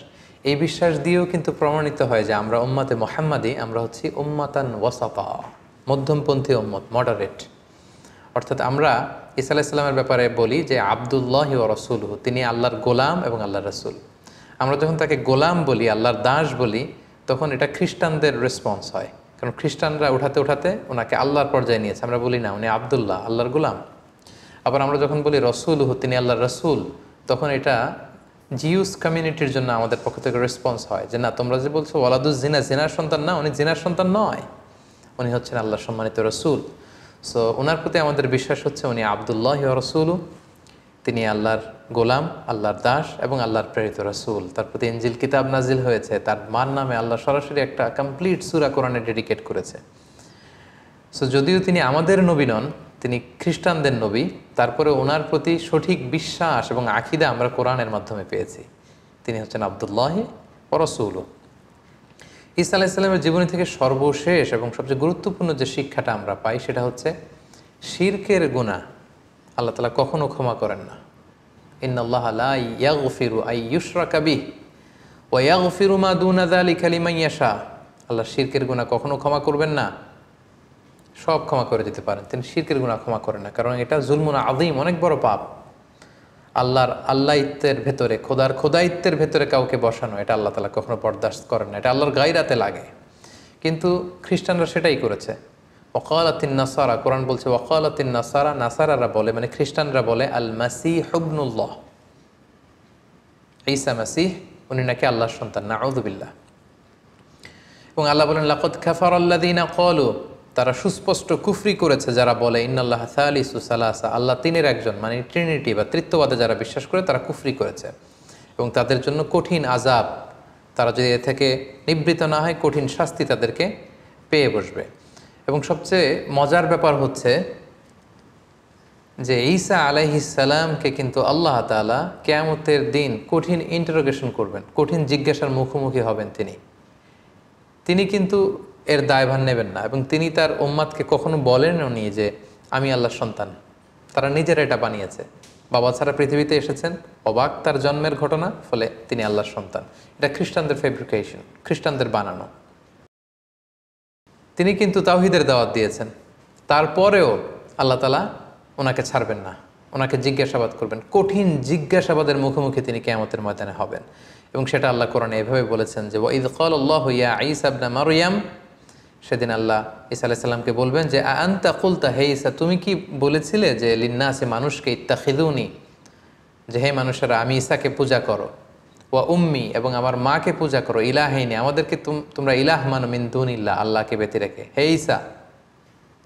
এই বিশ্বাস দিয়েও কিন্তু প্রমাণিত হয় যে আমরা উম্মতে মুহাম্মাদি, আমরা হচ্ছি উম্মাতান ওয়াসাতা, মধ্যমপন্থী উম্মত, মডারেট। অর্থাৎ আমরা ঈসা আলাইহিস সালামের ব্যাপারে বলি যে আবদুল্লাহি ওয়া রাসূলুহু, তিনি আল্লাহর গোলাম এবং আল্লাহর রাসূল। আমরা যখন তাকে গোলাম বলি, আল্লাহর দাস বলি, তখন এটা খ্রিস্টানদের রেসপন্স হয়। কারণ খ্রিস্টানরা উঠাতে উঠাতে ওনাকে আল্লাহর পর্যায়ে নিয়েছে। আমরা বলি না উনি আবদুল্লাহ, আল্লাহর গোলাম। আবার আমরা যখন বলি রসুলহু, তিনি আল্লাহর রসুল, তখন এটা জিউস কমিউনিটির জন্য আমাদের পক্ষ থেকে রেসপন্স হয় যে না, তোমরা যে বলছো ওয়ালাদুজ জিনা, জিনার সন্তান না, উনি জিনার সন্তান নয়, উনি হচ্ছেন আল্লাহর সম্মানিত রসুল। সো ওনার প্রতি আমাদের বিশ্বাস হচ্ছে উনি আবদুল্লাহি ওয়া রাসূলু, তিনি আল্লাহর গোলাম, আল্লাহর দাস এবং আল্লাহর প্রেরিত রাসূল। তার প্রতি ইনজিল কিতাব নাজিল হয়েছে, তার মার নামে আল্লাহ সরাসরি একটা কমপ্লিট সূরা কোরআনে ডেডিকেট করেছে। সো যদিও তিনি আমাদের নবী নন, তিনি খ্রিস্টানদের নবী, তারপরে ওনার প্রতি সঠিক বিশ্বাস এবং আকীদা আমরা কোরআনের মাধ্যমে পেয়েছি। তিনি হচ্ছেন আবদুল্লাহি ওয়া রাসূলু। ঈসা আলাইহিস সালামের জীবনী থেকে সর্বশেষ এবং সবচেয়ে গুরুত্বপূর্ণ যে শিক্ষাটা আমরা পাই সেটা হচ্ছে শিরকের গুনাহ আল্লাহ তাআলা কখনো ক্ষমা করেন না। ইন্নাল্লাহা লা ইয়াগফিরু আন ইউশরাকা বিহি ওয়া ইয়াগফিরু মা দুনা যালিকা লিমান ইয়াশা। আল্লাহ শিরকের গুনাহ কখনো ক্ষমা করবেন না, সব ক্ষমা করে দিতে পারেন, তিনি শিরকের গুনাহ ক্ষমা করেন না। কারণ এটা জুলমুন আযীম, অনেক বড় পাপ। আল্লাহর আল্লাহিত্বের ভেতরে, খোদার খোদাইত্বের ভেতরে কাউকে বসানো, এটা আল্লাহ তাআলা কখনো বরদাস্ত করেন না, এটা আল্লাহর গায়রাতে লাগে। কিন্তু খ্রিস্টানরা সেটাই করেছে। ওয়াকালাতিন নাসারা, কোরআন বলছে ওয়াকালাতিন নাসারা, নাসারারা বলে, মানে খ্রিস্টানরা বলে আল মাসীহ ইবনুল্লাহ, ঈসা মাসীহ উনি নাকি আল্লাহর সন্তান, নাউযুবিল্লাহ। এবং আল্লাহ বলেন লাকাদ কাফারাল্লাযীনা ক্বালু, তারা সুস্পষ্ট কুফরি করেছে যারা বলে ইন্নাল্লাহা সালিসু সালাসা, আল্লাহ তিনের একজন, মানে ট্রিনিটি বা ত্রিত্ববাদে যারা বিশ্বাস করে তারা কুফরি করেছে। এবং তাদের জন্য কঠিন আযাব, তারা যদি এ থেকে নিবৃত না হয় কঠিন শাস্তি তাদেরকে পেয়ে বসবে। এবং সবচেয়ে মজার ব্যাপার হচ্ছে যে ঈসা আলাইহিস সালামকে কিন্তু আল্লাহ তাআলা কিয়ামতের দিন কঠিন ইন্টারোগেশন করবেন, কঠিন জিজ্ঞাসার মুখোমুখি হবেন তিনি কিন্তু এর দায়ভার নেবেন না। এবং তিনি তার উম্মাদকে কখনো বলেনও নি যে আমি আল্লাহর সন্তান, তারা নিজেরা এটা বানিয়েছে। বাবা ছাড়া পৃথিবীতে এসেছেন, অবাক তার জন্মের ঘটনা, ফলে তিনি আল্লাহর সন্তান। এটা খ্রিস্টানদের ফেব্রিকেশন, খ্রিস্টানদের বানানো। তিনি কিন্তু তাওহীদের দাওয়াত দিয়েছেন, তারপরেও আল্লাহ তাআলা ওনাকে ছাড়বেন না, ওনাকে জিজ্ঞাসাবাদ করবেন, কঠিন জিজ্ঞাসাবাদের মুখোমুখি তিনি কিয়ামতের ময়দানে হবেন। এবং সেটা আল্লাহ কোরআনে এভাবে বলেছেন যে ওয়াইদ ক্বালাল্লাহু ইয়া ঈসা ইবনা মারইয়াম, সেদিন আল্লাহ ঈসা আলাইহিস সালামকে বলবেন যে আনতা কুলতা, হে ঈসা তুমি কি বলেছিলে যে লিন্নাসে, মানুষকে, ইত্তাখিযুনি, যে হে মানুষেরা আমি ঈসাকে পূজা করো, ওয়া উম্মি, এবং আমার মাকে পূজা করো, ইলাহাইনি, আমাদেরকে তোমরা ইলাহ মানো মিন দুনিল্লাহ, আল্লাহকে ব্যতি রেখে। হে ঈসা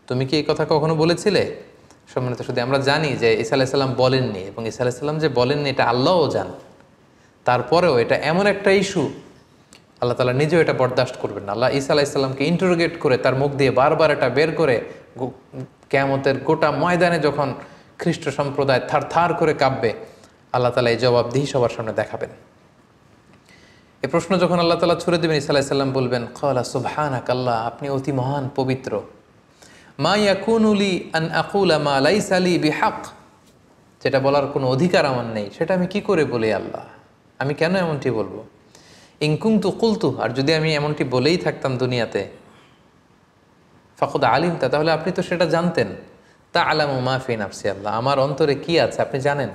তুমি কি এই কথা কখনো বলেছিলে? সম্মানিত শুধু আমরা জানি যে ঈসা আলাইহিস সালাম বলেননি, এবং ঈসা আলাইহিস সালাম যে বলেননি এটা আল্লাহও জান। তারপরেও এটা এমন একটা ইস্যু, আল্লাহ তাআলা নিজেও এটা বরদাস্ত করবেন না। আল্লাহ ঈসা আলাইহিস সালামকে ইন্টারোগেট করে তার মুখ দিয়ে বারবার এটা বের করে কিয়ামতের গোটা ময়দানে যখন খ্রিস্ট সম্প্রদায় থার থার করে কাঁপবে, আল্লাহ তাআলা এই জবাবদিহি সবার সামনে দেখাবেন। এই প্রশ্ন যখন আল্লাহ তাআলা ছুড়ে দেবেন, ঈসা আলাইহিস সালাম বলবেন ক্বালা সুবহানাক, আল্লাহ আপনি অতি মহান, পবিত্র। মা ইয়াকুনু লি আন আকুলা মা লাইসা লি বিহাক, যেটা বলার কোনো অধিকার আমার নেই সেটা আমি কি করে বলি আল্লাহ, আমি কেন এমনটি বলবো? ইন কুনতু কুলতু, আর যদি আমি এমনটি বলেই থাকতাম দুনিয়াতে, ফাকাদ আলিমতা, তাহলে আপনি তো সেটা জানতেন। তা'লামু মা ফি নাফসি, আল্লাহ আমার অন্তরে কি আছে আপনি জানেন।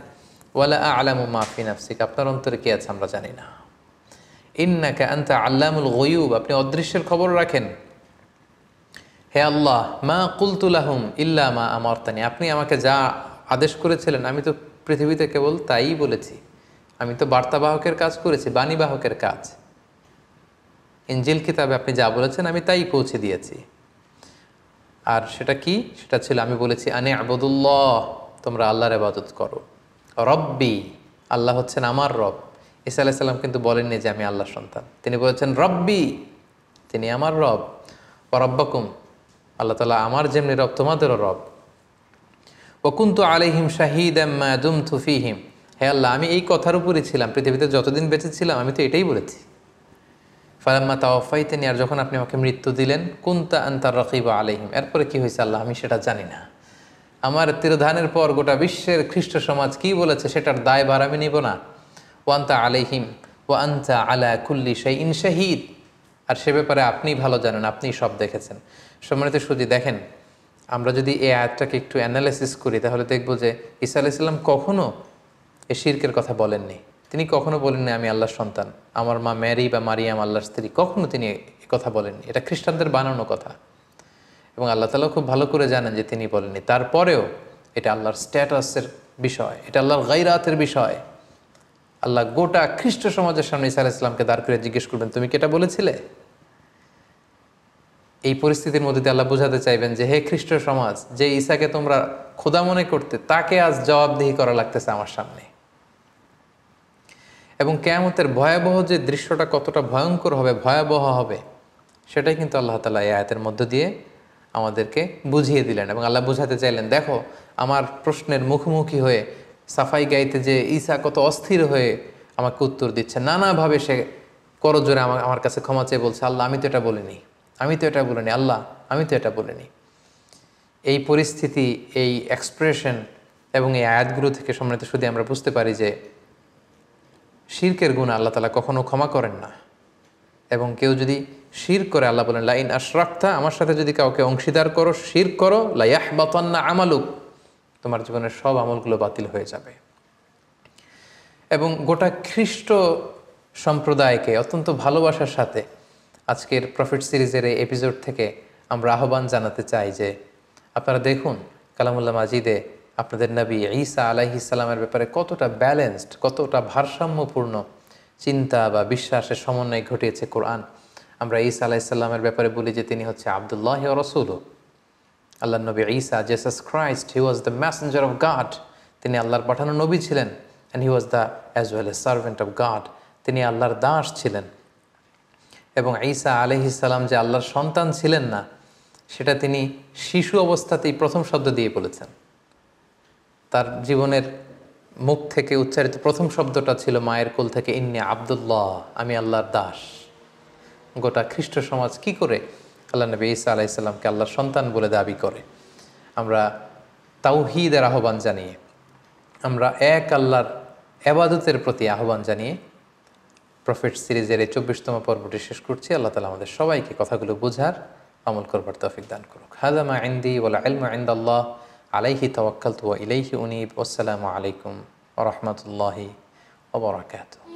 ওয়ালা আ'লামু মা ফি নাফসিক, আপনার অন্তরে কি আছে আমরা জানি না। ইন্নাকা আনতা আল্লামুল গুয়ুব, আপনি অদৃশ্যের খবর রাখেন। হে আল্লাহ, মা কুলতু লাহুম ইল্লা মা আমারতানি, আপনি আমাকে যা আদেশ করেছিলেন আমি তো পৃথিবীতে কেবল তাই বলেছি। আমি তো বার্তাবাহকের কাজ করেছি, বাণীবাহকের কাজ। ইনজিল কিতাবে আপনি যা বলেছেন আমি তাই পৌঁছে দিয়েছি। আর সেটা কি? সেটা ছিল আমি বলেছি আনে আবুদুল্লাহ, তোমরা আল্লাহর ইবাদত করো। রব্বি, আল্লাহ হচ্ছেন আমার রব। ঈসা আলাইহিস সালাম কিন্তু বলেননি যে আমি আল্লাহর সন্তান, তিনি বলেছেন রব্বি, তিনি আমার রব। ওয়া রব্বাকুম, আল্লাহ তাআলা আমার যেমনি রব তোমাদেরও রব। ওয়া কুনতু আলাইহিম শাহীদাম মা দুমতু ফীহিম, হে আল্লাহ আমি এই কথার উপরই ছিলাম পৃথিবীতে যতদিন বেঁচে ছিলাম, আমি তো এটাই বলেছি। ফালাম্মা তাওয়াফাইতানি, আর যখন আপনি আমাকে মৃত্যু দিলেন, কুনতা আনতার রাকিবা আলাইহিম, এরপরে কি হয়েছে আল্লাহ আমি সেটা জানি না। আমার তিরোধানের পর গোটা বিশ্বের খ্রিস্ট সমাজ কি বলেছে সেটার দায়ভার আমি নিব না। ওয়া আনতা আলাইহিম ওয়া আনতা আলা কুল্লি শাইইন শাহীদ, আর সে ব্যাপারে আপনি ভালো জানেন, আপনি সব দেখেছেন। সম্মানিত সুধী, দেখেন আমরা যদি এই আয়াতটাকে একটু অ্যানালাইসিস করি তাহলে দেখব যে ঈসা আলাইহিস সালাম কখনো এ শিরকের কথা বলেননি। তিনি কখনো বলেননি আমি আল্লাহর সন্তান, আমার মা ম্যারি বা মারিয়াম আল্লাহর স্ত্রী, কখনো তিনি এ কথা বলেননি। এটা খ্রিস্টানদের বানানো কথা, এবং আল্লাহ তাআলা খুব ভালো করে জানেন যে তিনি বলেননি। তারপরেও এটা আল্লাহর স্ট্যাটাসের বিষয়, এটা আল্লাহর গায়রাতের বিষয়। আল্লাহ গোটা খ্রিস্ট সমাজের সামনে ঈসা আলাইহিস সালামকে দাঁড় করে জিজ্ঞেস করবেন তুমি কি এটা বলেছিলে? এই পরিস্থিতির মধ্যে দিয়ে আল্লাহ বোঝাতে চাইবেন যে হে খ্রিস্ট সমাজ, যে ঈসাকে তোমরা খোদা মনে করতে, তাকে আজ জবাবদিহি করা লাগতেছে আমার সামনে। এবং কিয়ামতের ভয়াবহ যে দৃশ্যটা কতটা ভয়ঙ্কর হবে, ভয়াবহ হবে, সেটাই কিন্তু আল্লাহ তাআলা এই আয়াতের মধ্য দিয়ে আমাদেরকে বুঝিয়ে দিলেন। এবং আল্লাহ বুঝাতে চাইলেন দেখো আমার প্রশ্নের মুখোমুখি হয়ে সাফাই গাইতে যে ঈসা কত অস্থির হয়ে আমাকে উত্তর দিচ্ছে, নানাভাবে সে করজোরে আমার কাছে ক্ষমা চেয়ে বলছে আল্লাহ আমি তো এটা বলিনি, আমি তো এটা বলিনি, আল্লাহ আমি তো এটা বলিনি। এই পরিস্থিতি, এই এক্সপ্রেশন এবং এই আয়াতগুলো থেকে সম্মানিত শুধু আমরা বুঝতে পারি যে শিরকের গুনাহ আল্লাহ তাআলা কখনো ক্ষমা করেন না। এবং কেউ যদি শিরক করে, আল্লাহ বলেন লাইন আশরাকতা, আমার সাথে যদি কাউকে অংশীদার করো, শিরক করো, লা ইয়াহবাতান্না আমালুক, তোমার জীবনের সব আমলগুলো বাতিল হয়ে যাবে। এবং গোটা খ্রিস্ট সম্প্রদায়কে অত্যন্ত ভালোবাসার সাথে আজকের প্রফিট সিরিজের এই এপিসোড থেকে আমরা আহ্বান জানাতে চাই যে আপনারা দেখুন কালামুল্লাহ মাজিদে আপনাদের নবী ঈসা আলাইহিস সালামের ব্যাপারে কতটা ব্যালেন্সড, কতটা ভারসাম্যপূর্ণ চিন্তা বা বিশ্বাসের সমন্বয় ঘটিয়েছে কোরআন। আমরা ঈসা আলাইহিস সালামের ব্যাপারে বলি যে তিনি হচ্ছে আবদুল্লাহ ওয়া রাসূলুহু, আল্লাহর নবী ঈসা, Jesus Christ, he was the messenger of God, তিনি আল্লাহর পাঠানো নবী ছিলেন। And he was the as well a servant of God, তিনি আল্লাহর দাস ছিলেন। এবং ঈসা আলাইহিস সালাম যে আল্লাহর সন্তান ছিলেন না, সেটা তিনি শিশু অবস্থাতেই প্রথম শব্দ দিয়ে বলেছেন। তার জীবনের মুখ থেকে উচ্চারিত প্রথম শব্দটা ছিল মায়ের কোল থেকে ইন্নী আবদুল্লাহ, আমি আল্লাহর দাস। গোটা খ্রিস্ট সমাজ কি করে আল্লাহ নবী ঈসা আলাইহিস সালামকে আল্লাহর সন্তান বলে দাবি করে? আমরা তাওহীদের আহ্বান জানিয়ে, আমরা এক আল্লাহর ইবাদতের প্রতি আহ্বান জানিয়ে প্রফেট সিরিজের এই 24তম পর্বটি শেষ করছি। আল্লাহ তাআলা আমাদের সবাইকে কথাগুলো বোঝার, আমল করবার তৌফিক দান করুক। হাযা মা ইনদি ওয়াল ইলমু ইনদাল্লাহ, আলাইহি তাওয়াক্কালতু ওয়া ইলাইহি উনীব। আসসালামু আলাইকুম ওয়া রাহমাতুল্লাহি ওয়া বারাকাতুহু।